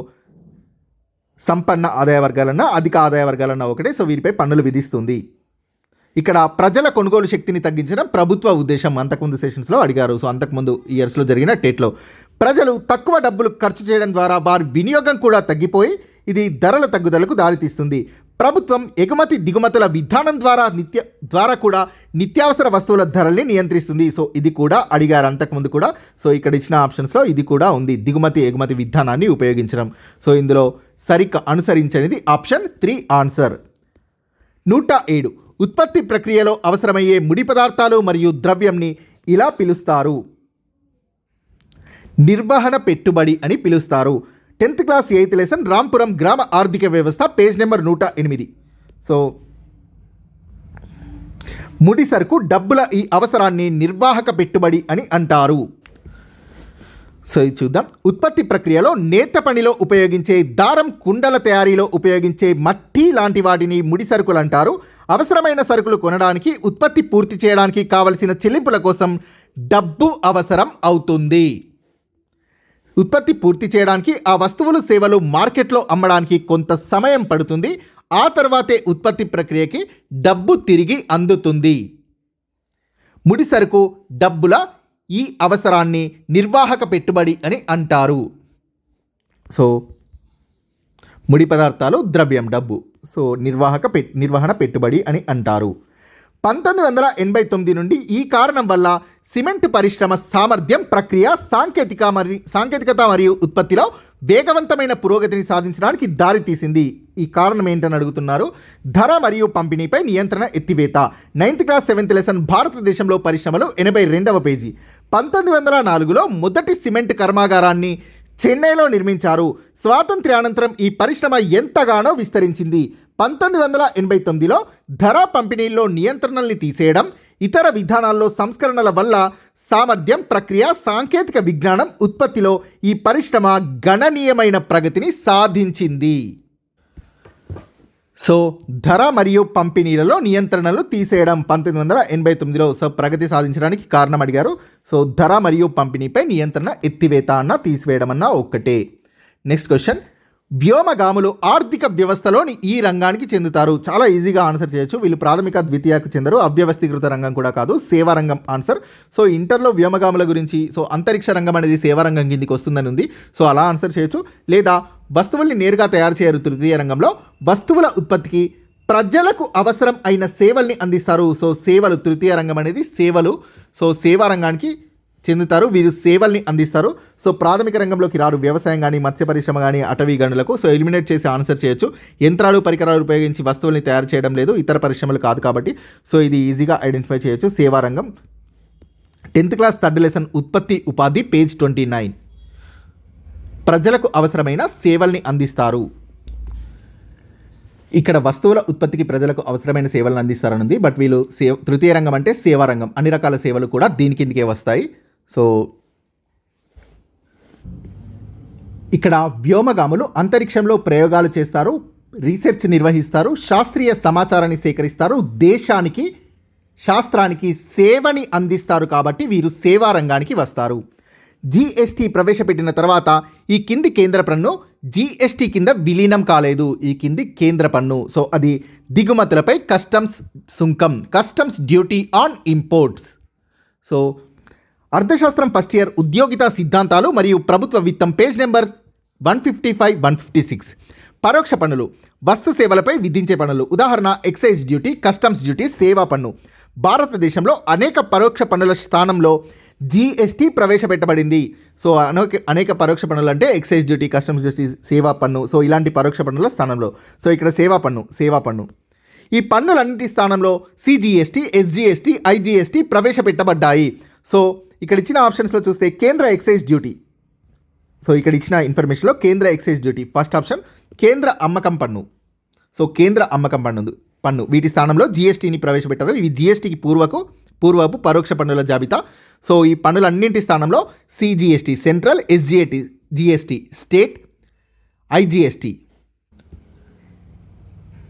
సంపన్న ఆదాయ వర్గాలన్నా అధిక ఆదాయ వర్గాలన్నా ఒకటే. సో వీరిపై పన్నులు విధిస్తుంది. ఇక్కడ ప్రజల కొనుగోలు శక్తిని తగ్గించడం ప్రభుత్వ ఉద్దేశం. అంతకుముందు సెషన్స్లో అడిగారు. సో అంతకుముందు ఇయర్స్లో జరిగిన టెట్లో ప్రజలు తక్కువ డబ్బులు ఖర్చు చేయడం ద్వారా వారి వినియోగం కూడా తగ్గిపోయి ఇది ధరల తగ్గుదలకు దారితీస్తుంది. ప్రభుత్వం ఎగుమతి దిగుమతుల విధానం ద్వారా కూడా నిత్యావసర వస్తువుల ధరల్ని నియంత్రిస్తుంది. సో ఇది కూడా అడిగారు అంతకుముందు కూడా. సో ఇక్కడ ఇచ్చిన ఆప్షన్స్లో ఇది కూడా ఉంది, దిగుమతి ఎగుమతి విధానాన్ని ఉపయోగించడం. సో ఇందులో అనుసరించనిది ఆప్షన్ 3 ఆన్సర్. 107. ఉత్పత్తి ప్రక్రియలో అవసరమయ్యే ముడి పదార్థాలు మరియు ద్రవ్యంని ఇలా పిలుస్తారు. నిర్వహణ పెట్టుబడి అని పిలుస్తారు. 10th class 8th lesson Rampuram గ్రామ ఆర్థిక వ్యవస్థ పేజ్ నెంబర్ 108. సో ముడి సరుకు డబ్బుల ఈ అవసరాన్ని నిర్వాహక పెట్టుబడి అని అంటారు. సో ఇది చూద్దాం. ఉత్పత్తి ప్రక్రియలో నేత పనిలో ఉపయోగించే దారం, కుండల తయారీలో ఉపయోగించే మట్టి లాంటి వాటిని ముడి సరుకులు అంటారు. అవసరమైన సరుకులు కొనడానికి, ఉత్పత్తి పూర్తి చేయడానికి కావలసిన చెల్లింపుల కోసం డబ్బు అవసరం అవుతుంది. ఉత్పత్తి పూర్తి చేయడానికి ఆ వస్తువులు, సేవలు మార్కెట్లో అమ్మడానికి కొంత సమయం పడుతుంది. ఆ తర్వాతే ఉత్పత్తి ప్రక్రియకి డబ్బు తిరిగి అందుతుంది. ముడి సరుకు డబ్బుల ఈ అవసరాన్ని నిర్వాహక పెట్టుబడి అని అంటారు. సో ముడి పదార్థాలు, ద్రవ్యం, డబ్బు. సో నిర్వహణ పెట్టుబడి అని అంటారు. 1989 నుండి ఈ కారణం వల్ల సిమెంట్ పరిశ్రమ సామర్థ్యం, ప్రక్రియ, సాంకేతికత మరియు ఉత్పత్తిలో వేగవంతమైన పురోగతిని సాధించడానికి దారితీసింది. ఈ కారణం ఏంటని అడుగుతున్నారు. ధర మరియు పంపిణీపై నియంత్రణ ఎత్తివేత. 9th క్లాస్ 7th లెసన్ భారతదేశంలో పరిశ్రమలు 82వ పేజీ. 1904లో మొదటి సిమెంట్ కర్మాగారాన్ని చెన్నైలో నిర్మించారు. స్వాతంత్ర్యానంతరం ఈ పరిశ్రమ ఎంతగానో విస్తరించింది. 1989లో ధర పంపిణీల్లో నియంత్రణల్ని తీసేయడం, ఇతర విధానాల్లో సంస్కరణల వల్ల సామర్థ్యం, ప్రక్రియ, సాంకేతిక విజ్ఞానం, ఉత్పత్తిలో ఈ పరిశ్రమ గణనీయమైన ప్రగతిని సాధించింది. సో ధర మరియు పంపిణీలలో నియంత్రణలు తీసేయడం 1989లో సో ప్రగతి సాధించడానికి కారణం అడిగారు. సో ధర మరియు పంపిణీపై నియంత్రణ ఎత్తివేత అన్న తీసివేయడం అన్న ఒక్కటే. Next question. వ్యోమగాములు ఆర్థిక వ్యవస్థలోని ఈ రంగానికి చెందుతారు. చాలా ఈజీగా ఆన్సర్ చేయొచ్చు. వీళ్ళు ప్రాథమిక, ద్వితీయకు చెందరు. అవ్యవస్థీకృత రంగం కూడా కాదు, సేవా రంగం ఆన్సర్. సో ఇంటర్లో వ్యోమగాముల గురించి సో అంతరిక్ష రంగం అనేది సేవా రంగం కిందికి వస్తుందని ఉంది. సో అలా ఆన్సర్ చేయొచ్చు. లేదా వస్తువుల్ని నేరుగా తయారు చేయరు. తృతీయ రంగంలో వస్తువుల ఉత్పత్తికి ప్రజలకు అవసరం అయిన సేవల్ని అందిస్తారు. సో సేవలు, తృతీయ రంగం అనేది సేవలు. సో సేవా రంగానికి చెందుతారు. వీరు సేవల్ని అందిస్తారు. సో ప్రాథమిక రంగంలోకి రారు. వ్యవసాయం కానీ, మత్స్య పరిశ్రమ కానీ, అటవీ గనులకు. సో ఎలిమినేట్ చేసి ఆన్సర్ చేయొచ్చు. యంత్రాలు, పరికరాలు ఉపయోగించి వస్తువుల్ని తయారు చేయడం లేదు, ఇతర పరిశ్రమలు కాదు కాబట్టి సో ఇది ఈజీగా ఐడెంటిఫై చేయొచ్చు. సేవా రంగం. 10th క్లాస్ 3rd లెసన్ ఉత్పత్తి ఉపాధి పేజ్ 29. ప్రజలకు అవసరమైన సేవల్ని అందిస్తారు. ఇక్కడ వస్తువుల ఉత్పత్తికి ప్రజలకు అవసరమైన సేవలను అందిస్తారనుంది. బట్ వీళ్ళు తృతీయ రంగం అంటే సేవా రంగం. అన్ని రకాల సేవలు కూడా దీని కిందకే వస్తాయి. సో ఇక్కడ వ్యోమగాములు అంతరిక్షంలో ప్రయోగాలు చేస్తారు, రీసెర్చ్ నిర్వహిస్తారు, శాస్త్రీయ సమాచారాన్ని సేకరిస్తారు, దేశానికి, శాస్త్రానికి సేవని అందిస్తారు. కాబట్టి వీరు సేవా రంగానికి వస్తారు. జీఎస్టీ ప్రవేశపెట్టిన తర్వాత ఈ కింది కేంద్ర పన్ను జీఎస్టీ కింద విలీనం కాలేదు. ఈ కింది కేంద్ర పన్ను. సో అది దిగుమతులపై కస్టమ్స్ సుంకం, customs duty on imports. So అర్థశాస్త్రం ఫస్ట్ ఇయర్ ఉద్యోగిత సిద్ధాంతాలు మరియు ప్రభుత్వ విత్తం పేజ్ నెంబర్ 155, 156. పరోక్ష పన్నులు వస్తు సేవలపై విధించే పన్నులు. ఉదాహరణ ఎక్సైజ్ డ్యూటీ, కస్టమ్స్ డ్యూటీ, సేవా పన్ను. భారతదేశంలో అనేక పరోక్ష పన్నుల స్థానంలో జీఎస్టీ ప్రవేశపెట్టబడింది. సో అనేక పరోక్ష పన్నులు అంటే ఎక్సైజ్ డ్యూటీ, కస్టమ్స్ డ్యూటీ, సేవా పన్ను. సో ఇలాంటి పరోక్ష పన్నుల స్థానంలో సో ఇక్కడ సేవా పన్ను. ఈ పన్నులన్నింటి స్థానంలో సిజిఎస్టీ, ఎస్జిఎస్టీ, ఐజిఎస్టీ ప్రవేశపెట్టబడ్డాయి. సో ఇక్కడ ఇచ్చిన ఆప్షన్స్లో చూస్తే కేంద్ర ఎక్సైజ్ డ్యూటీ. సో ఇక్కడ ఇచ్చిన ఇన్ఫర్మేషన్లో కేంద్ర ఎక్సైజ్ డ్యూటీ ఫస్ట్ ఆప్షన్. కేంద్ర అమ్మకం పన్ను. సో కేంద్ర అమ్మకం పన్ను వీటి స్థానంలో జిఎస్టీని ప్రవేశపెట్టారు. ఇవి జిఎస్టీకి పూర్వపు పరోక్ష పన్నుల జాబితా. సో ఈ పన్నులన్నింటి స్థానంలో CGST central, SGST GST state,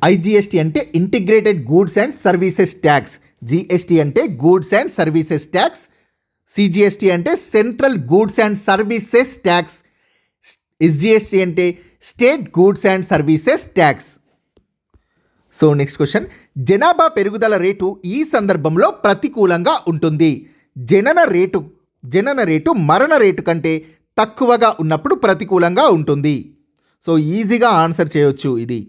IGST అంటే integrated goods and services tax, GST అంటే goods and services tax, CGST అంటే central goods and services tax, SGST అంటే state goods and services tax. So next question. జనాభా పెరుగుదల rate ఈ సందర్భంలో ప్రతికూలంగా ఉంటుంది. జనన రేటు మరణ రేటు కంటే తక్కువగా ఉన్నప్పుడు ప్రతికూలంగా ఉంటుంది. సో ఈజీగా ఆన్సర్ చేయొచ్చు ఇది.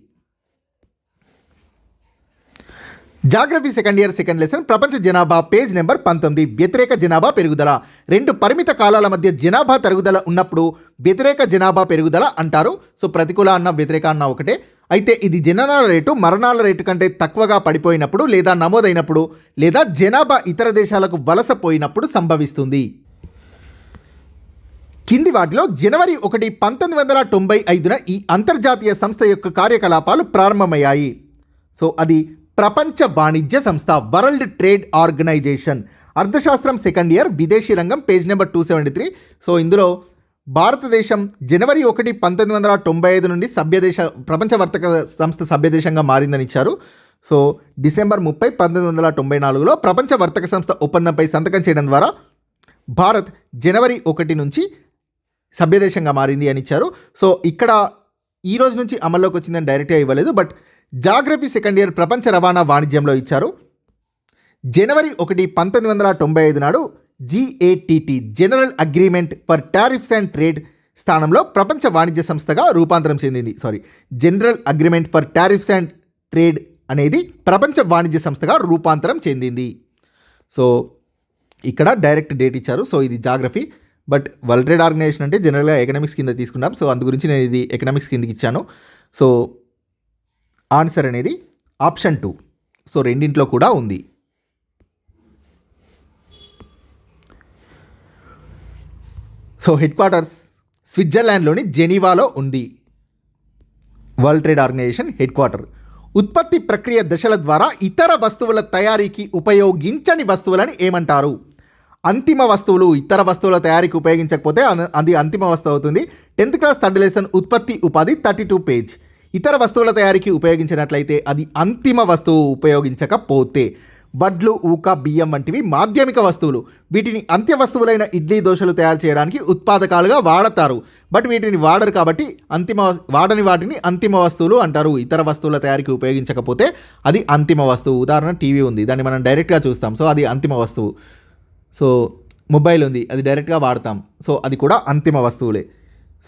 Geography second year second lesson ప్రపంచ జనాభా పేజ్ నెంబర్ 19. వ్యతిరేక జనాభా పెరుగుదల. 2 పరిమిత కాలాల మధ్య జనాభా తరుగుదల ఉన్నప్పుడు వ్యతిరేక జనాభా పెరుగుదల అంటారు. సో ప్రతికూల అన్న వ్యతిరేక అన్న ఒకటే. అయితే ఇది జననాల రేటు మరణాల రేటు కంటే తక్కువగా పడిపోయినప్పుడు లేదా నమోదైనప్పుడు లేదా జనాభా ఇతర దేశాలకు వలసపోయినప్పుడు సంభవిస్తుంది. కింది వాటిలో జనవరి 1, 1995న ఈ అంతర్జాతీయ సంస్థ యొక్క కార్యకలాపాలు ప్రారంభమయ్యాయి. సో అది ప్రపంచ వాణిజ్య సంస్థ, వరల్డ్ ట్రేడ్ ఆర్గనైజేషన్. అర్థశాస్త్రం సెకండ్ ఇయర్, విదేశీ రంగం, పేజ్ నెంబర్ 273. సో ఇందులో భారతదేశం జనవరి 1, 1995 నుండి ప్రపంచ వర్తక సంస్థ సభ్యదేశంగా మారిందని ఇచ్చారు. సో డిసెంబర్ 30, 1994లో ప్రపంచ వర్తక సంస్థ ఒప్పందంపై సంతకం చేయడం ద్వారా భారత్ జనవరి 1 నుంచి సభ్యదేశంగా మారింది అని ఇచ్చారు. సో ఇక్కడ ఈ రోజు నుంచి అమల్లోకి వచ్చిందని డైరెక్ట్గా ఇవ్వలేదు, బట్ జాగ్రఫీ సెకండ్ ఇయర్ ప్రపంచ రవాణా వాణిజ్యంలో ఇచ్చారు. జనవరి 1, 1995 నాడు GATT general agreement for tariffs and trade స్థానంలో ప్రపంచ వాణిజ్య సంస్థగా రూపాంతరం చెందింది. General agreement for tariffs and trade అనేది ప్రపంచ వాణిజ్య సంస్థగా రూపాంతరం చెందింది. సో ఇక్కడ డైరెక్ట్ డేట్ ఇచ్చారు. సో ఇది geography, but world trade organisation అంటే జనరల్గా ఎకనామిక్స్ కింద తీసుకున్నాం. సో అందు గురించి నేను ఇది ఎకనామిక్స్ కిందకి ఇచ్చాను. సో ఆన్సర్ అనేది ఆప్షన్ 2. సో రెండింట్లో కూడా ఉంది. సో హెడ్ క్వార్టర్స్ స్విట్జర్లాండ్లోని జెనీవాలో ఉంది. World trade organisation headquarter. ఉత్పత్తి ప్రక్రియ దశల ద్వారా ఇతర వస్తువుల తయారీకి ఉపయోగించని వస్తువులని ఏమంటారు? అంతిమ వస్తువులు ఇతర వస్తువుల తయారీకి ఉపయోగించకపోతే అది అంతిమ వస్తువు అవుతుంది. 10th క్లాస్ థర్డ్ లెసన్ ఉత్పత్తి ఉపాధి 32 పేజ్. ఇతర వస్తువుల తయారీకి ఉపయోగించినట్లయితే అది అంతిమ వస్తువు. ఉపయోగించకపోతే వడ్లు, ఊక, బియ్యం వంటివి మాధ్యమిక వస్తువులు. వీటిని అంత్య వస్తువులైన ఇడ్లీ, దోశలు తయారు చేయడానికి ఉత్పాదకాలుగా వాడతారు. బట్ వీటిని వాడరు కాబట్టి వాడని వాటిని అంతిమ వస్తువులు అంటారు. ఇతర వస్తువుల తయారీకి ఉపయోగించకపోతే అది అంతిమ వస్తువు. ఉదాహరణ టీవీ ఉంది, దాన్ని మనం డైరెక్ట్గా చూస్తాం, సో అది అంతిమ వస్తువు. సో మొబైల్ ఉంది, అది డైరెక్ట్గా వాడతాం, సో అది కూడా అంతిమ వస్తువులే.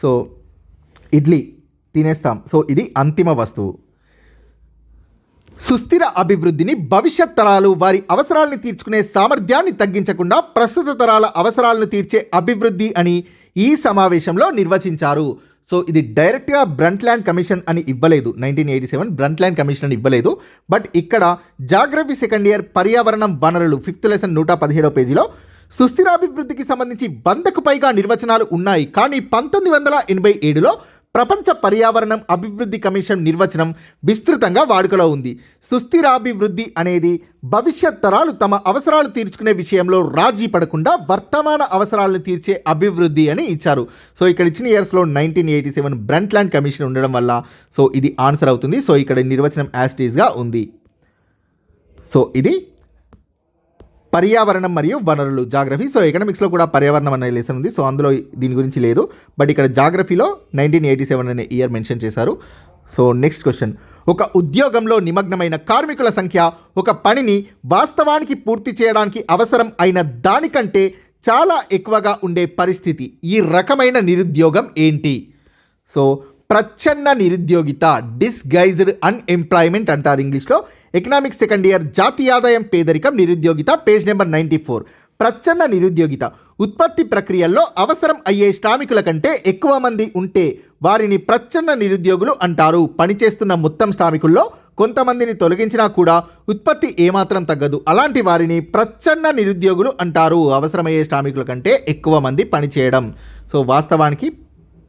సో ఇడ్లీ తినేస్తాం, సో ఇది అంతిమ వస్తువు. సుస్థిర అభివృద్ధిని భవిష్యత్ తరాలు వారి అవసరాలను తీర్చుకునే సామర్థ్యాన్ని తగ్గించకుండా ప్రస్తుత తరాల అవసరాలను తీర్చే అభివృద్ధి అని ఈ సమావేశంలో నిర్వచించారు. సో ఇది డైరెక్ట్గా బ్రంట్ల్యాండ్ కమిషన్ అని ఇవ్వలేదు, 1987 బ్రంట్ల్యాండ్ కమిషన్ అని ఇవ్వలేదు. బట్ ఇక్కడ జాగ్రఫీ సెకండ్ ఇయర్ పర్యావరణం వనరులు 5th లెసన్ 117వ పేజీలో సుస్థిరాభివృద్ధికి సంబంధించి 100కు పైగా నిర్వచనాలు ఉన్నాయి. కానీ 1987లో ప్రపంచ పర్యావరణం అభివృద్ధి కమిషన్ నిర్వచనం విస్తృతంగా వాడుకలో ఉంది. సుస్థిరాభివృద్ధి అనేది భవిష్యత్ తరాలు తమ అవసరాలు తీర్చుకునే విషయంలో రాజీ పడకుండా వర్తమాన అవసరాలను తీర్చే అభివృద్ధి అని ఇచ్చారు. సో ఇక్కడ ఇచ్చిన ఇయర్స్లో 1987 బ్రంట్ల్యాండ్ కమిషన్ ఉండడం వల్ల సో ఇది ఆన్సర్ అవుతుంది. సో ఇక్కడ నిర్వచనం యాస్టీస్గా ఉంది. సో ఇది పర్యావరణం మరియు వనరులు జాగ్రఫీ. సో ఎకనామిక్స్లో కూడా పర్యావరణం అనే లెసన్ ఉంది, సో అందులో దీని గురించి లేదు. బట్ ఇక్కడ జాగ్రఫీలో 1987 అనే ఇయర్ మెన్షన్ చేశారు. So next question. ఒక ఉద్యోగంలో నిమగ్నమైన కార్మికుల సంఖ్య ఒక పనిని వాస్తవానికి పూర్తి చేయడానికి అవసరం అయిన దానికంటే చాలా ఎక్కువగా ఉండే పరిస్థితి. ఈ రకమైన నిరుద్యోగం ఏంటి? సో ప్రచ్ఛన్న నిరుద్యోగిత, డిస్గైజ్డ్ అన్ఎంప్లాయ్మెంట్ అంటారు ఇంగ్లీష్లో. ఎకనామిక్స్ సెకండ్ ఇయర్ జాతీయ ఆదాయం, పేదరికం, నిరుద్యోగిత, పేజ్ నెంబర్ 94. ప్రచ్ఛన్న నిరుద్యోగిత ఉత్పత్తి ప్రక్రియల్లో అవసరం అయ్యే శ్రామికుల కంటే ఎక్కువ మంది ఉంటే వారిని ప్రచ్ఛన్న నిరుద్యోగులు అంటారు. పనిచేస్తున్న మొత్తం శ్రామికుల్లో కొంతమందిని తొలగించినా కూడా ఉత్పత్తి ఏమాత్రం తగ్గదు. అలాంటి వారిని ప్రచ్ఛన్న నిరుద్యోగులు అంటారు. అవసరమయ్యే శ్రామికుల కంటే ఎక్కువ మంది పనిచేయడం. సో వాస్తవానికి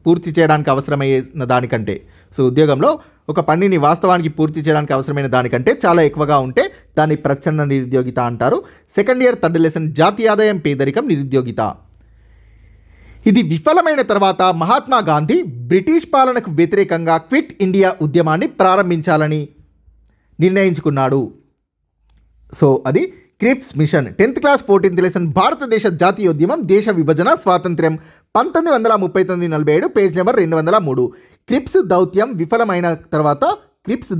పూర్తి చేయడానికి అవసరమైన దానికంటే, సో ఉద్యోగంలో ఒక పనిని వాస్తవానికి పూర్తి చేయడానికి అవసరమైన దానికంటే చాలా ఎక్కువగా ఉంటే దాన్ని ప్రచ్ఛన్న నిరుద్యోగిత అంటారు. సెకండ్ ఇయర్ థర్డ్ లెసన్ జాతీయ ఆదాయం, పేదరికం, నిరుద్యోగిత. ఇది విఫలమైన తర్వాత మహాత్మా గాంధీ బ్రిటిష్ పాలనకు వ్యతిరేకంగా క్విట్ ఇండియా ఉద్యమాన్ని ప్రారంభించాలని నిర్ణయించుకున్నాడు. సో అది క్రిప్స్ machine. 10th class 14th lesson భారతదేశ జాతీయోద్యమం, దేశ విభజన, స్వాతంత్ర్యం 1939-47 పేజ్ నెంబర్ 203. క్రిప్స్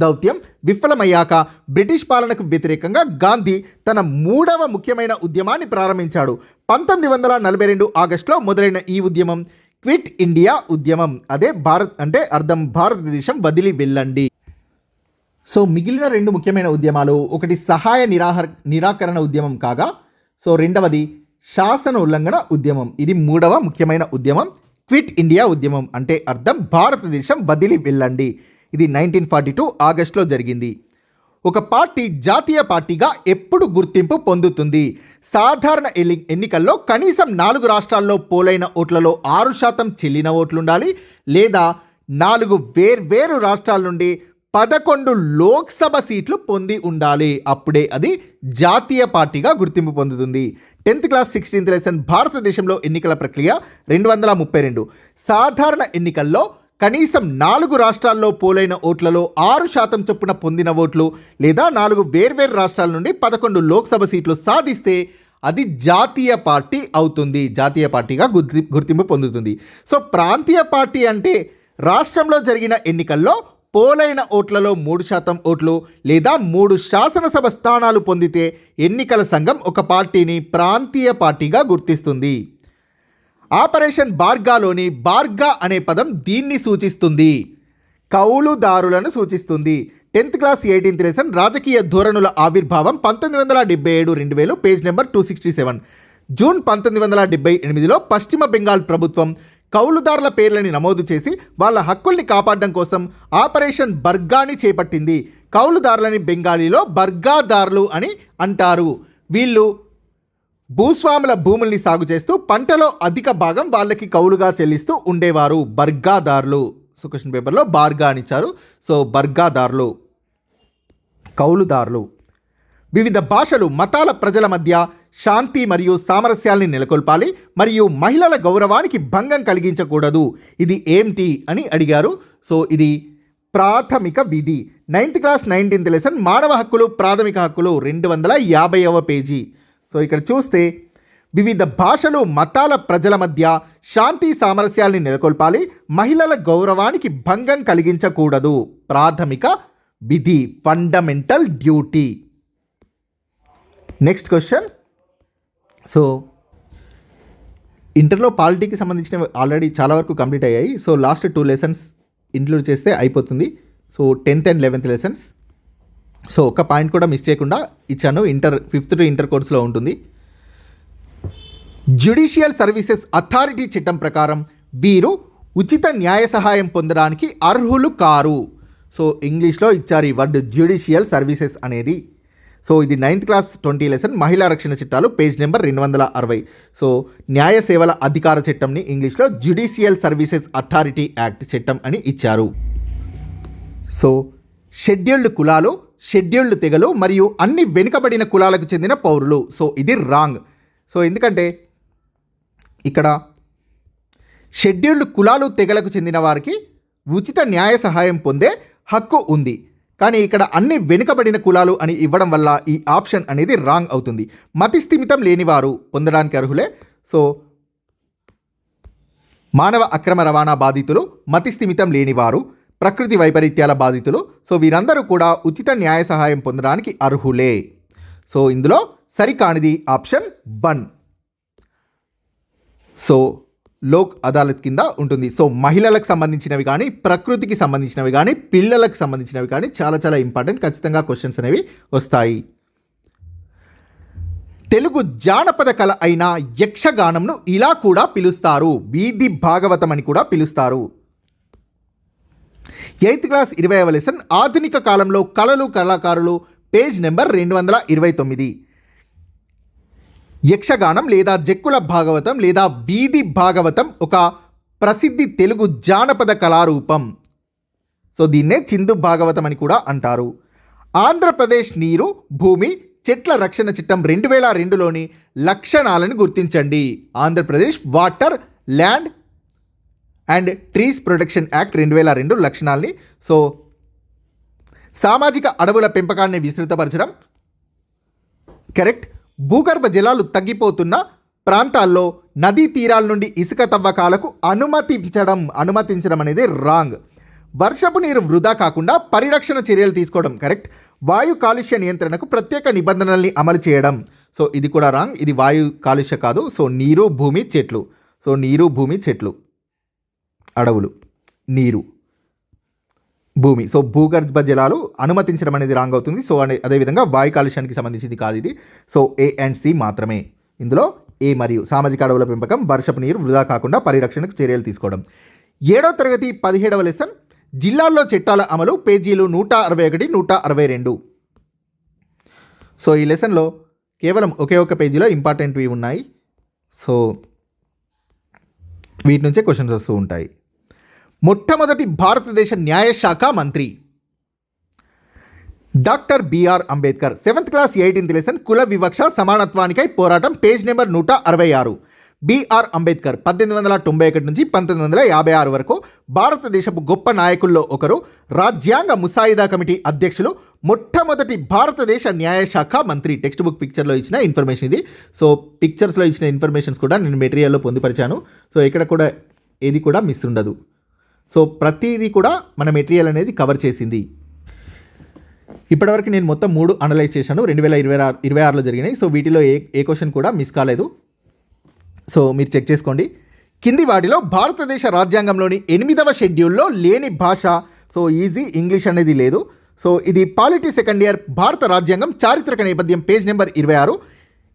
దౌత్యం విఫలమయ్యాక బ్రిటిష్ పాలనకు వ్యతిరేకంగా గాంధీ తన 3వ ముఖ్యమైన ఉద్యమాన్ని ప్రారంభించాడు. 1942 ఆగస్టులో మొదలైన ఈ ఉద్యమం క్విట్ ఇండియా ఉద్యమం. అదే భారత్ అంటే అర్థం భారతదేశం వదిలి వెళ్ళండి. సో మిగిలిన 2 ముఖ్యమైన ఉద్యమాలు, ఒకటి సహాయ నిరాకరణ ఉద్యమం కాగా, సో రెండవది శాసన ఉల్లంఘన ఉద్యమం. ఇది 3వ ముఖ్యమైన ఉద్యమం. క్విట్ ఇండియా ఉద్యమం అంటే అర్థం భారతదేశం వదిలి వెళ్ళండి. ఇది 1942 ఆగస్టులో జరిగింది. ఒక పార్టీ జాతీయ పార్టీగా ఎప్పుడు గుర్తింపు పొందుతుంది? సాధారణ ఎన్నికల్లో కనీసం 4 రాష్ట్రాల్లో పోలైన ఓట్లలో 6% చెల్లిన ఓట్లుండాలి, లేదా 4 వేర్వేరు రాష్ట్రాల నుండి 11 లోక్సభ సీట్లు పొంది ఉండాలి. అప్పుడే అది జాతీయ పార్టీగా గుర్తింపు పొందుతుంది. 10th క్లాస్ 16th లెసన్ భారతదేశంలో ఎన్నికల ప్రక్రియ 232. సాధారణ ఎన్నికల్లో కనీసం 4 రాష్ట్రాల్లో పోలైన ఓట్లలో 6% చొప్పున పొందిన ఓట్లు లేదా 4 వేర్వేరు రాష్ట్రాల నుండి 11 లోక్సభ సీట్లు సాధిస్తే అది జాతీయ పార్టీ అవుతుంది, జాతీయ పార్టీగా గుర్తింపు పొందుతుంది. సో ప్రాంతీయ పార్టీ అంటే రాష్ట్రంలో జరిగిన ఎన్నికల్లో పోలైన ఓట్లలో 3% ఓట్లు లేదా 3 శాసనసభ స్థానాలు పొందితే ఎన్నికల సంఘం ఒక పార్టీని ప్రాంతీయ పార్టీగా గుర్తిస్తుంది. ఆపరేషన్ బార్గాలోని బార్గా అనే పదం దీన్ని సూచిస్తుంది, కౌలుదారులను సూచిస్తుంది. 10th క్లాస్ 18th లెసన్ రాజకీయ ధోరణుల ఆవిర్భావం 1977-2000 పేజ్ నెంబర్ 267. జూన్ 1978లో పశ్చిమ బెంగాల్ ప్రభుత్వం కౌలుదారుల పేర్లని నమోదు చేసి వాళ్ళ హక్కుల్ని కాపాడడం కోసం ఆపరేషన్ బర్గాని చేపట్టింది. కౌలుదారులని బెంగాలీలో బర్గాదారులు అని అంటారు. వీళ్ళు భూస్వాముల భూముల్ని సాగు చేస్తూ పంటలో అధిక భాగం వాళ్ళకి కౌలుగా చెల్లిస్తూ ఉండేవారు, బర్గాదారులు. సో క్వశ్చన్ పేపర్లో బార్గా అని ఇచ్చారు. సో బర్గాదారులు, కౌలుదారులు. వివిధ భాషలు, మతాల ప్రజల మధ్య శాంతి మరియు సామరస్యాల్ని నెలకొల్పాలి మరియు మహిళల గౌరవానికి భంగం కలిగించకూడదు. ఇది ఏంటి అని అడిగారు. సో ఇది ప్రాథమిక విధి. 9th క్లాస్ 19th లెసన్ మానవ హక్కులు ప్రాథమిక హక్కులు 250వ పేజీ. సో ఇక్కడ చూస్తే వివిధ భాషలు, మతాల ప్రజల మధ్య శాంతి సామరస్యాల్ని నెలకొల్పాలి, మహిళల గౌరవానికి భంగం కలిగించకూడదు. ప్రాథమిక విధి, fundamental duty. Next question. So ఇంటర్లో పాలిటీకి సంబంధించిన ఆల్రెడీ చాలా వరకు కంప్లీట్ అయ్యాయి. సో లాస్ట్ 2 లెసన్స్ ఇంక్లూడ్ చేస్తే అయిపోతుంది. So 10th and 11th lessons. So ఒక పాయింట్ కూడా మిస్ చేయకుండా ఇచ్చాను. 5th to ఇంటర్ కోర్సులో ఉంటుంది. జ్యుడిషియల్ సర్వీసెస్ అథారిటీ చట్టం ప్రకారం వీరు ఉచిత న్యాయ సహాయం పొందడానికి అర్హులు కారు. సో ఇంగ్లీష్లో ఇచ్చారు ఈ వర్డ్ జ్యుడిషియల్ సర్వీసెస్ అనేది. సో ఇది 9th క్లాస్ 20 లెసన్ మహిళా రక్షణ చట్టాలు పేజ్ నెంబర్ 260. సో న్యాయ సేవల అధికార చట్టంని ఇంగ్లీష్లో జ్యుడిషియల్ సర్వీసెస్ అథారిటీ యాక్ట్ చట్టం అని ఇచ్చారు. సో షెడ్యూల్డ్ కులాలు, షెడ్యూల్డ్ తెగలు మరియు అన్ని వెనుకబడిన కులాలకు చెందిన పౌరులు. సో ఇది రాంగ్. సో ఎందుకంటే ఇక్కడ షెడ్యూల్డ్ కులాలు, తెగలకు చెందిన వారికి ఉచిత న్యాయ సహాయం పొందే హక్కు ఉంది. కానీ ఇక్కడ అన్ని వెనుకబడిన కులాలు అని ఇవ్వడం వల్ల ఈ ఆప్షన్ అనేది రాంగ్ అవుతుంది. మతి స్థిమితం లేనివారు పొందడానికి అర్హులే. సో మానవ అక్రమ రవాణా బాధితులు, మతి స్థిమితం లేనివారు, ప్రకృతి వైపరీత్యాల బాధితులు, సో వీరందరూ కూడా ఉచిత న్యాయ సహాయం పొందడానికి అర్హులే. సో ఇందులో సరికానిది ఆప్షన్ 1. సో లోక్ అదాలత్ కింద ఉంటుంది. సో మహిళలకు సంబంధించినవి కానీ, ప్రకృతికి సంబంధించినవి కానీ, పిల్లలకు సంబంధించినవి కానీ చాలా చాలా ఇంపార్టెంట్. ఖచ్చితంగా క్వశ్చన్స్ అనేవి వస్తాయి. తెలుగు జానపద కళ అయిన యక్షగానంను ఇలా కూడా పిలుస్తారు, వీధి భాగవతం అని కూడా పిలుస్తారు. 8th క్లాస్ 20వ లెసన్ ఆధునిక కాలంలో కళలు, కళాకారులు పేజ్ నెంబర్ 229. యక్షగానం లేదా జక్కుల భాగవతం లేదా వీధి భాగవతం ఒక ప్రసిద్ధి తెలుగు జానపద కళారూపం. సో దీన్నే చిందు భాగవతం అని కూడా అంటారు. ఆంధ్రప్రదేశ్ నీరు, భూమి, చెట్ల రక్షణ చట్టం 2002లోని లక్షణాలను గుర్తించండి. Andhra Pradesh water, land and trees protection act 2002 లక్షణాలని. సో సామాజిక అడవుల పెంపకాన్ని విస్తృతపరచడం కరెక్ట్. భూగర్భ జలాలు తగ్గిపోతున్న ప్రాంతాల్లో నదీ తీరాల నుండి ఇసుక తవ్వకాలకు అనుమతించడం అనేది రాంగ్. వర్షపు నీరు వృధా కాకుండా పరిరక్షణ చర్యలు తీసుకోవడం కరెక్ట్. వాయు కాలుష్య నియంత్రణకు ప్రత్యేక నిబంధనల్ని అమలు చేయడం. సో ఇది కూడా రాంగ్. ఇది వాయు కాలుష్య కాదు. సో నీరు, భూమి, చెట్లు. సో నీరు, భూమి, చెట్లు, అడవులు, నీరు, భూమి. సో భూగర్భ జలాలు అనుమతించడం అనేది రాంగ్ అవుతుంది. సో అదేవిధంగా వాయు కాలుష్యానికి సంబంధించింది కాదు ఇది. సో A and C మాత్రమే. ఇందులో ఏ మరియు సామాజిక అడవుల పెంపకం, వర్షపు నీరు వృధా కాకుండా పరిరక్షణకు చర్యలు తీసుకోవడం. 7వ తరగతి 17వ లెసన్ జిల్లాల్లో చట్టాల అమలు పేజీలు 161, 162. సో ఈ లెసన్లో కేవలం ఒకే ఒక పేజీలో ఇంపార్టెంట్వి ఉన్నాయి. సో వీటి నుంచే క్వశ్చన్స్ వస్తూ ఉంటాయి. మొట్టమొదటి భారతదేశ న్యాయశాఖ మంత్రి doctor B R Ambedkar. 7th class 18th lesson కుల వివక్ష సమానత్వానికై పోరాటం, పేజ్ నెంబర్ 166. బిఆర్ అంబేద్కర్ 1891 నుంచి 1956 వరకు భారతదేశపు గొప్ప నాయకుల్లో ఒకరు, రాజ్యాంగ ముసాయిదా కమిటీ అధ్యక్షులు, మొట్టమొదటి భారతదేశ న్యాయశాఖ మంత్రి. టెక్స్ట్ బుక్ పిక్చర్లో ఇచ్చిన ఇన్ఫర్మేషన్ ఇది. సో పిక్చర్స్లో ఇచ్చిన ఇన్ఫర్మేషన్స్ కూడా నేను మెటీరియల్లో పొందుపరిచాను. సో ఇక్కడ కూడా ఏది కూడా మిస్ ఉండదు. సో ప్రతిదీ కూడా మన మెటీరియల్ అనేది కవర్ చేసింది. ఇప్పటివరకు నేను మొత్తం 3 అనలైజ్ చేశాను, 2026లో జరిగినాయి. సో వీటిలో ఏ క్వశ్చన్ కూడా మిస్ కాలేదు. సో మీరు చెక్ చేసుకోండి. కింది వాటిలో భారతదేశ రాజ్యాంగంలోని 8వ షెడ్యూల్లో లేని భాష. సో ఈజీ, ఇంగ్లీష్ అనేది లేదు. సో ఇది పాలిటీ సెకండ్ ఇయర్ భారత రాజ్యాంగం చారిత్రక నేపథ్యం, పేజ్ నెంబర్ 26.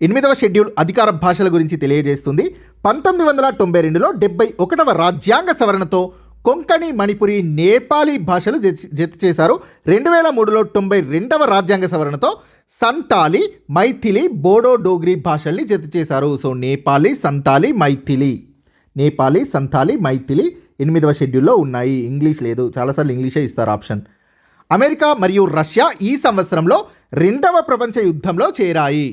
8వ షెడ్యూల్ అధికార భాషల గురించి తెలియజేస్తుంది. 1992లో 71వ రాజ్యాంగ సవరణతో కొంకణి, మణిపురి, నేపాలీ భాషలు జత చేశారు. 2003లో 92వ రాజ్యాంగ సవరణతో సంతాలి, మైథిలి, బోడో, డోగ్రీ భాషల్ని జత చేశారు. సో నేపాలీ, సంతాలి, మైథిలి, 8వ షెడ్యూల్లో ఉన్నాయి. ఇంగ్లీష్ లేదు, చాలాసార్లు ఇంగ్లీషే ఇస్తారు ఆప్షన్. అమెరికా మరియు రష్యా ఈ సంవత్సరంలో 2వ ప్రపంచ యుద్ధంలో చేరాయి.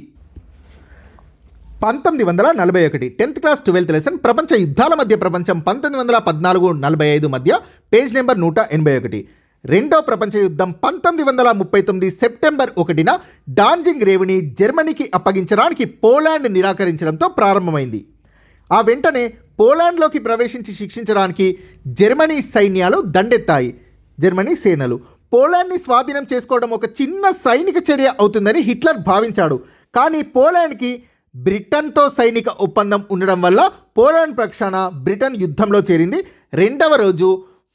1941. 10th క్లాస్ 12th లెసన్ ప్రపంచ యుద్ధాల మధ్య ప్రపంచం, 1914-45 మధ్య, పేజ్ నెంబర్ 181. రెండో ప్రపంచ యుద్ధం 1939 సెప్టెంబర్ 1న డాంజింగ్ రేవుని జర్మనీకి అప్పగించడానికి పోలాండ్ నిరాకరించడంతో ప్రారంభమైంది. ఆ వెంటనే పోలాండ్లోకి ప్రవేశించి శిక్షించడానికి జర్మనీ సైన్యాలు దండెత్తాయి. జర్మనీ సేనలు పోలాండ్ని స్వాధీనం చేసుకోవడం ఒక చిన్న సైనిక చర్య అవుతుందని హిట్లర్ భావించాడు. కానీ పోలాండ్కి బ్రిటన్తో సైనిక ఒప్పందం ఉండడం వల్ల పోలాండ్ పక్షాన బ్రిటన్ యుద్ధంలో చేరింది. రెండవ రోజు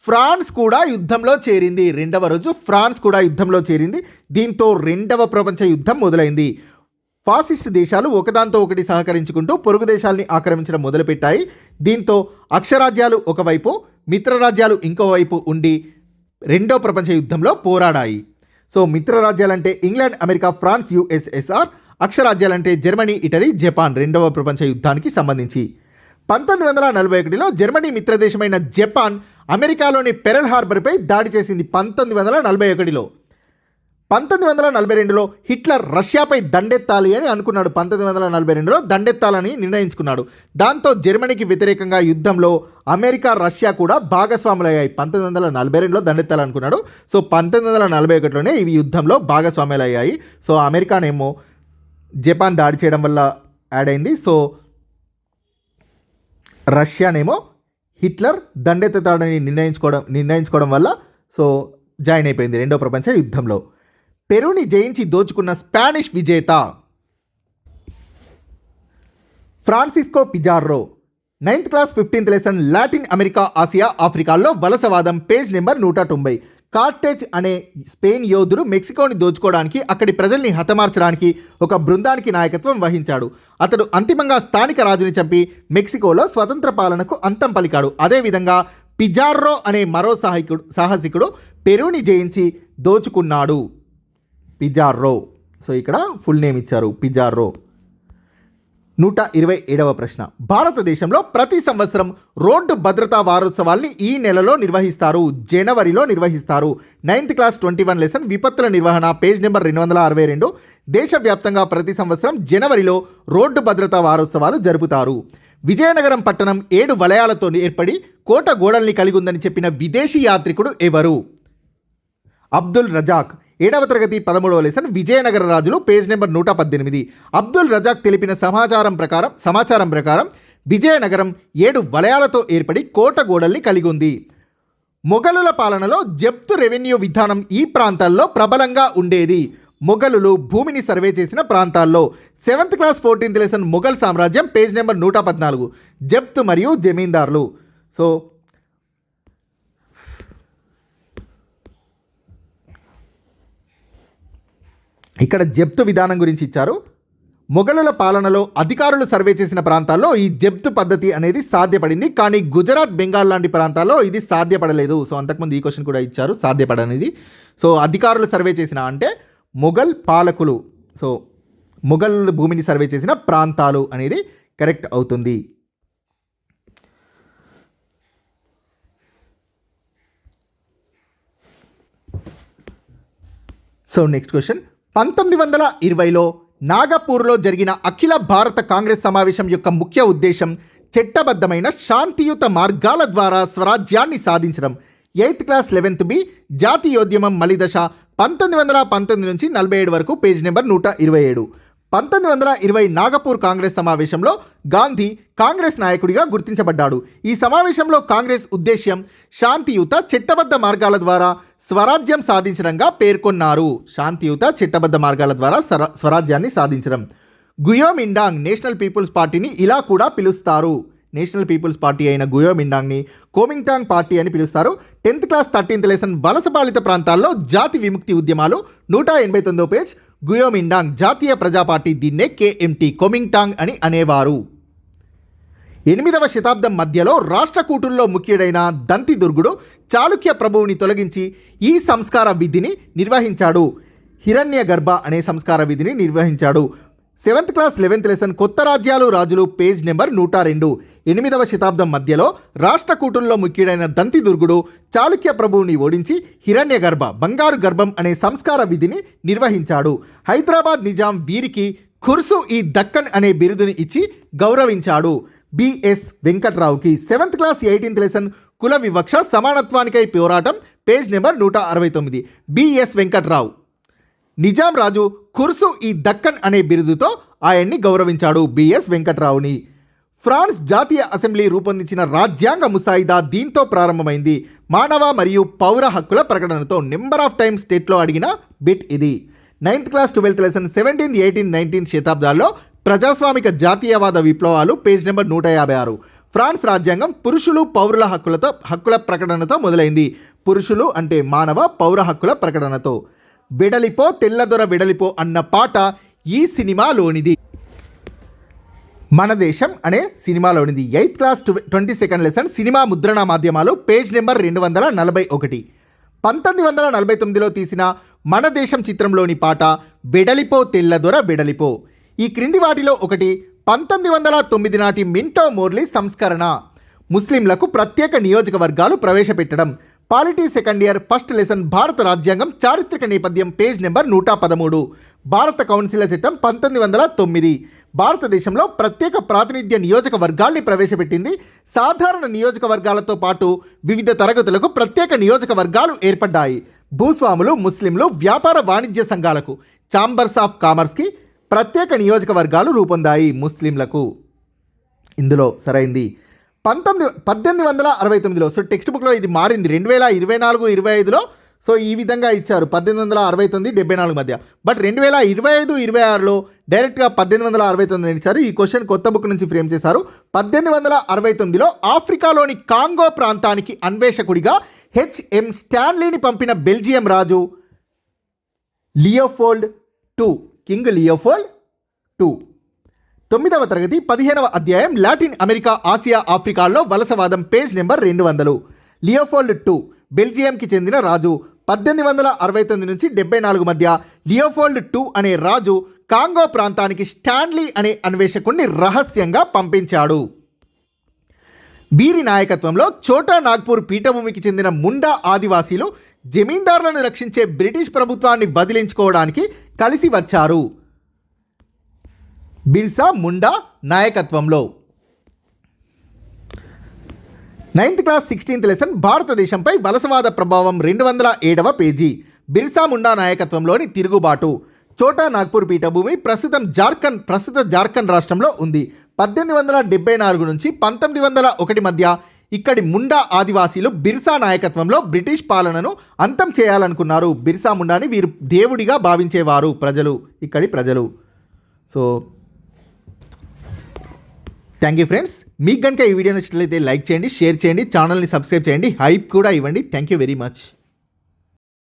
ఫ్రాన్స్ కూడా యుద్ధంలో చేరింది. దీంతో 2వ ప్రపంచ యుద్ధం మొదలైంది. ఫాసిస్ట్ దేశాలు ఒకదాంతో ఒకటి సహకరించుకుంటూ పొరుగు దేశాలని ఆక్రమించడం మొదలుపెట్టాయి. దీంతో అక్షరాజ్యాలు ఒకవైపు, మిత్రరాజ్యాలు ఇంకోవైపు ఉండి 2వ ప్రపంచ యుద్ధంలో పోరాడాయి. సో మిత్రరాజ్యాలంటే ఇంగ్లాండ్, అమెరికా, ఫ్రాన్స్, యుఎస్ఎస్ఆర్. అక్షరాజ్యాలంటే జర్మనీ, ఇటలీ, జపాన్. 2వ ప్రపంచ యుద్ధానికి సంబంధించి 1941లో జర్మనీ మిత్రదేశమైన జపాన్ అమెరికాలోని పెరల్ హార్బర్పై దాడి చేసింది. 1941లో 1942లో హిట్లర్ రష్యాపై దండెత్తాలి అని అనుకున్నాడు. 1942లో దండెత్తాలని నిర్ణయించుకున్నాడు. దాంతో జర్మనీకి వ్యతిరేకంగా యుద్ధంలో అమెరికా, రష్యా కూడా భాగస్వాములయ్యాయి. 1942లో దండెత్తాలనుకున్నాడు. సో 1941లోనే ఇవి యుద్ధంలో భాగస్వాములయ్యాయి. సో అమెరికానేమో జపాన్ దాడి చేయడం వల్ల యాడ్ అయింది. సో రష్యానేమో హిట్లర్ దండెత్తుతాడని నిర్ణయించుకోవడం వల్ల సో జాయిన్ అయిపోయింది 2వ ప్రపంచ యుద్ధంలో. పెరుని జయించి దోచుకున్న స్పానిష్ విజేత Francisco Pizarro. 9th class 15th lesson Latin America, Asia, ఆఫ్రికాల్లో వలసవాదం, పేజ్ నెంబర్ 190. కార్టేజ్ అనే స్పెయిన్ యోధుడు మెక్సికోని దోచుకోవడానికి, అక్కడి ప్రజల్ని హతమార్చడానికి ఒక బృందానికి నాయకత్వం వహించాడు. అతడు అంతిమంగా స్థానిక రాజుని చంపి మెక్సికోలో స్వతంత్ర పాలనకు అంతం పలికాడు. అదేవిధంగా పిజార్రో అనే మరో సాహసికుడు పెరూని జయించి దోచుకున్నాడు. పిజార్రో. సో ఇక్కడ ఫుల్ నేమ్ ఇచ్చారు, పిజార్రో. 127వ ప్రశ్న. భారతదేశంలో ప్రతి సంవత్సరం రోడ్డు భద్రతా వారోత్సవాల్ని ఈ నెలలో నిర్వహిస్తారు, జనవరిలో నిర్వహిస్తారు. 9th క్లాస్ 21 లెసన్ విపత్తుల నిర్వహణ, పేజ్ నెంబర్ 262. దేశవ్యాప్తంగా ప్రతి సంవత్సరం జనవరిలో రోడ్డు భద్రతా వారోత్సవాలు జరుపుతారు. విజయనగరం పట్టణం 7 వలయాలతో ఏర్పడి కోట గోడల్ని కలిగి ఉందని చెప్పిన విదేశీ యాత్రికుడు ఎవరు? అబ్దుల్ రజాక్. 7వ తరగతి 13వ లెసన్ విజయనగర రాజులు, పేజ్ నెంబర్ 118. అబ్దుల్ రజాక్ తెలిపిన సమాచారం ప్రకారం విజయనగరం 7 వలయాలతో ఏర్పడి కోట గోడల్ని కలిగి ఉంది. మొఘలుల పాలనలో జప్తు రెవెన్యూ విధానం ఈ ప్రాంతాల్లో ప్రబలంగా ఉండేది. మొఘలులు భూమిని సర్వే చేసిన ప్రాంతాల్లో. 7th class 14th lesson Mughal సామ్రాజ్యం, పేజ్ నెంబర్ 114. జప్తు మరియు జమీందారులు. సో ఇక్కడ జప్తు విధానం గురించి ఇచ్చారు. మొఘలుల పాలనలో అధికారులు సర్వే చేసిన ప్రాంతాల్లో ఈ జబ్త్ పద్ధతి అనేది సాధ్యపడింది, కానీ గుజరాత్, బెంగాల్ లాంటి ప్రాంతాల్లో ఇది సాధ్యపడలేదు. సో అంతకుముందు ఈ క్వశ్చన్ కూడా ఇచ్చారు, సాధ్యపడనిది. సో అధికారులు సర్వే చేసిన అంటే మొఘల్ పాలకులు, సో మొఘల్ భూమిని సర్వే చేసిన ప్రాంతాలు అనేది కరెక్ట్ అవుతుంది. సో నెక్స్ట్ క్వశ్చన్, 1920లో నాగపూర్లో జరిగిన అఖిల భారత కాంగ్రెస్ సమావేశం యొక్క ముఖ్య ఉద్దేశం చట్టబద్ధమైన శాంతియుత మార్గాల ద్వారా స్వరాజ్యాన్ని సాధించడం. 8th క్లాస్ 11th బి జాతీయోద్యమం మలిదశ 1919 నుంచి 47 వరకు, పేజ్ నెంబర్ 127. 1920 నాగపూర్ కాంగ్రెస్ సమావేశంలో గాంధీ కాంగ్రెస్ నాయకుడిగా గుర్తించబడ్డాడు. ఈ సమావేశంలో కాంగ్రెస్ ఉద్దేశ్యం శాంతియుత చట్టబద్ధ మార్గాల ద్వారా స్వరాజ్యం సాధించడంగా పేర్కొన్నారు. శాంతియుత చట్టబద్ధ మార్గాల ద్వారా స్వరాజ్యాన్ని సాధించడం. గుయోమిండాంగ్ నేషనల్ పీపుల్స్ పార్టీని ఇలా కూడా పిలుస్తారు. నేషనల్ పీపుల్స్ పార్టీ అయిన గుయోమిండాంగ్ని కోమింగ్టాంగ్ పార్టీ అని పిలుస్తారు. 10th క్లాస్ 13th లెసన్ వలసపాలిత ప్రాంతాల్లో జాతి విముక్తి ఉద్యమాలు 189వ పేజ్. గుయోమిండాంగ్ జాతీయ ప్రజా పార్టీ, దీన్నే కేఎంటీ కోమింగ్టాంగ్ అని అనేవారు. 8వ శతాబ్దం మధ్యలో రాష్ట్రకూటుల్లో ముఖ్యుడైన దంతిదుర్గుడు చాళుక్య ప్రభువుని తొలగించి ఈ సంస్కార విధిని నిర్వహించాడు. హిరణ్యగర్భ అనే సంస్కార విధిని నిర్వహించాడు. 7th క్లాస్ 11th లెసన్ కొత్త రాజ్యాలు రాజులు, పేజ్ నెంబర్ 102. 8వ శతాబ్దం మధ్యలో రాష్ట్రకూటుల్లో ముఖ్యుడైన దంతిదుర్గుడు చాళుక్య ప్రభువుని ఓడించి హిరణ్యగర్భ బంగారు గర్భం అనే సంస్కార విధిని నిర్వహించాడు. హైదరాబాద్ నిజాం వీరికి ఖుర్సు ఈ దక్కన్ అనే బిరుదుని ఇచ్చి గౌరవించాడు. బిఎస్ వెంకట్రావుకి 7th క్లాస్ 18th లెసన్ కుల వివక్ష సమానత్వానికై పోరాటం, పేజ్ నెంబర్ 169. బిఎస్ వెంకట్రావు నిజాం రాజు ఖుర్సు ఈ దక్కన్ అనే బిరుదుతో ఆయన్ని గౌరవించాడు, బిఎస్ వెంకట్రావుని. ఫ్రాన్స్ జాతీయ అసెంబ్లీ రూపొందించిన రాజ్యాంగ ముసాయిదా దీంతో ప్రారంభమైంది. మానవ మరియు పౌర హక్కుల ప్రకటనతో. నెంబర్ ఆఫ్ టైమ్స్ స్టేట్లో అడిగిన బిట్ ఇది. 9th class 12th lesson 17th, 18th, 19th శతాబ్దాల్లో ప్రజాస్వామిక జాతీయవాద విప్లవాలు, పేజ్ నెంబర్ 156. ఫ్రాన్స్ రాజ్యాంగం పురుషులు పౌరుల హక్కుల ప్రకటనతో మొదలైంది. పురుషులు అంటే మానవ, పౌర హక్కుల ప్రకటనతో. వెడలిపో తెల్లదొర వెడలిపో అన్న పాట ఈ సినిమాలోనిది. మన దేశం అనే సినిమాలోనిది. 8th class 22nd lesson cinema ముద్రణ మాధ్యమాలు, పేజ్ నెంబర్ 241. 1949లో తీసిన మన దేశం చిత్రంలోని పాట వెడలిపో తెల్లదొర వెడలిపో. ఈ క్రింది వాటిలో ఒకటి 1909 నాటి మింటో మోర్లీ సంస్కరణ. ముస్లింలకు ప్రత్యేక నియోజకవర్గాలు ప్రవేశపెట్టడం. Polity second year first lesson భారత రాజ్యాంగం చారిత్రక నేపథ్యం, పేజ్ నెంబర్ 113. భారత కౌన్సిల్ చట్టం 1909 భారతదేశంలో ప్రత్యేక ప్రాతినిధ్య నియోజకవర్గాల్ని ప్రవేశపెట్టింది. సాధారణ నియోజకవర్గాలతో పాటు వివిధ తరగతులకు ప్రత్యేక నియోజకవర్గాలు ఏర్పడ్డాయి. భూస్వాములు, ముస్లింలు, వ్యాపార వాణిజ్య సంఘాలకు, ఛాంబర్స్ ఆఫ్ కామర్స్కి ప్రత్యేక నియోజకవర్గాలు రూపొందాయి. ముస్లింలకు. ఇందులో సరైంది 1869లో. సో టెక్స్ట్ బుక్లో ఇది మారింది 2024-25లో. సో ఈ విధంగా ఇచ్చారు 1869, 74 మధ్య. బట్ 2025-26లో డైరెక్ట్గా 1869 ఇచ్చారు. ఈ క్వశ్చన్ కొత్త బుక్ నుంచి ఫ్రేమ్ చేశారు. 1869లో ఆఫ్రికాలోని కాంగో ప్రాంతానికి అన్వేషకుడిగా హెచ్ఎం స్టాన్లీని పంపిన బెల్జియం రాజు Leopold II, king Leopold II. 9వ తరగతి 15వ అధ్యాయం లాటిన్ అమెరికా, ఆసియా, ఆఫ్రికాల్లో వలసవాదం, పేజ్ నెంబర్ 200. లియోపోల్డ్ II బెల్జియంకి చెందిన రాజు. 1869 నుంచి 74 మధ్య లియోపోల్డ్ II అనే రాజు కాంగో ప్రాంతానికి స్టాన్లీ అనే అన్వేషకుడిని రహస్యంగా పంపించాడు. వీరి నాయకత్వంలో ఛోటా నాగ్పూర్ పీఠభూమికి చెందిన ముండా ఆదివాసీలు జమీందారులను రక్షించే బ్రిటిష్ ప్రభుత్వాన్ని వదిలించుకోవడానికి కలిసి వచ్చారు. బిర్సా ముండా నాయకత్వంలో. 9th క్లాస్ 16th లెసన్ భారతదేశంపై వలసవాద ప్రభావం 207వ పేజీ. బిర్సా ముండా నాయకత్వంలోని తిరుగుబాటు. ఛోటా నాగ్పూర్ పీఠభూమి ప్రస్తుత జార్ఖండ్ రాష్ట్రంలో ఉంది. 1874 నుంచి 1901 మధ్య ఇక్కడి ముండా ఆదివాసీలు బిర్సా నాయకత్వంలో బ్రిటిష్ పాలనను అంతం చేయాలనుకున్నారు. బిర్సా ముండాని వీరు దేవుడిగా భావించేవారు ఇక్కడి ప్రజలు. So thank you friends. మీకు కనుక ఈ వీడియో నచ్చినట్లయితే లైక్ చేయండి, షేర్ చేయండి, ఛానల్ని సబ్స్క్రైబ్ చేయండి, హైప్ కూడా ఇవ్వండి. Thank you very much.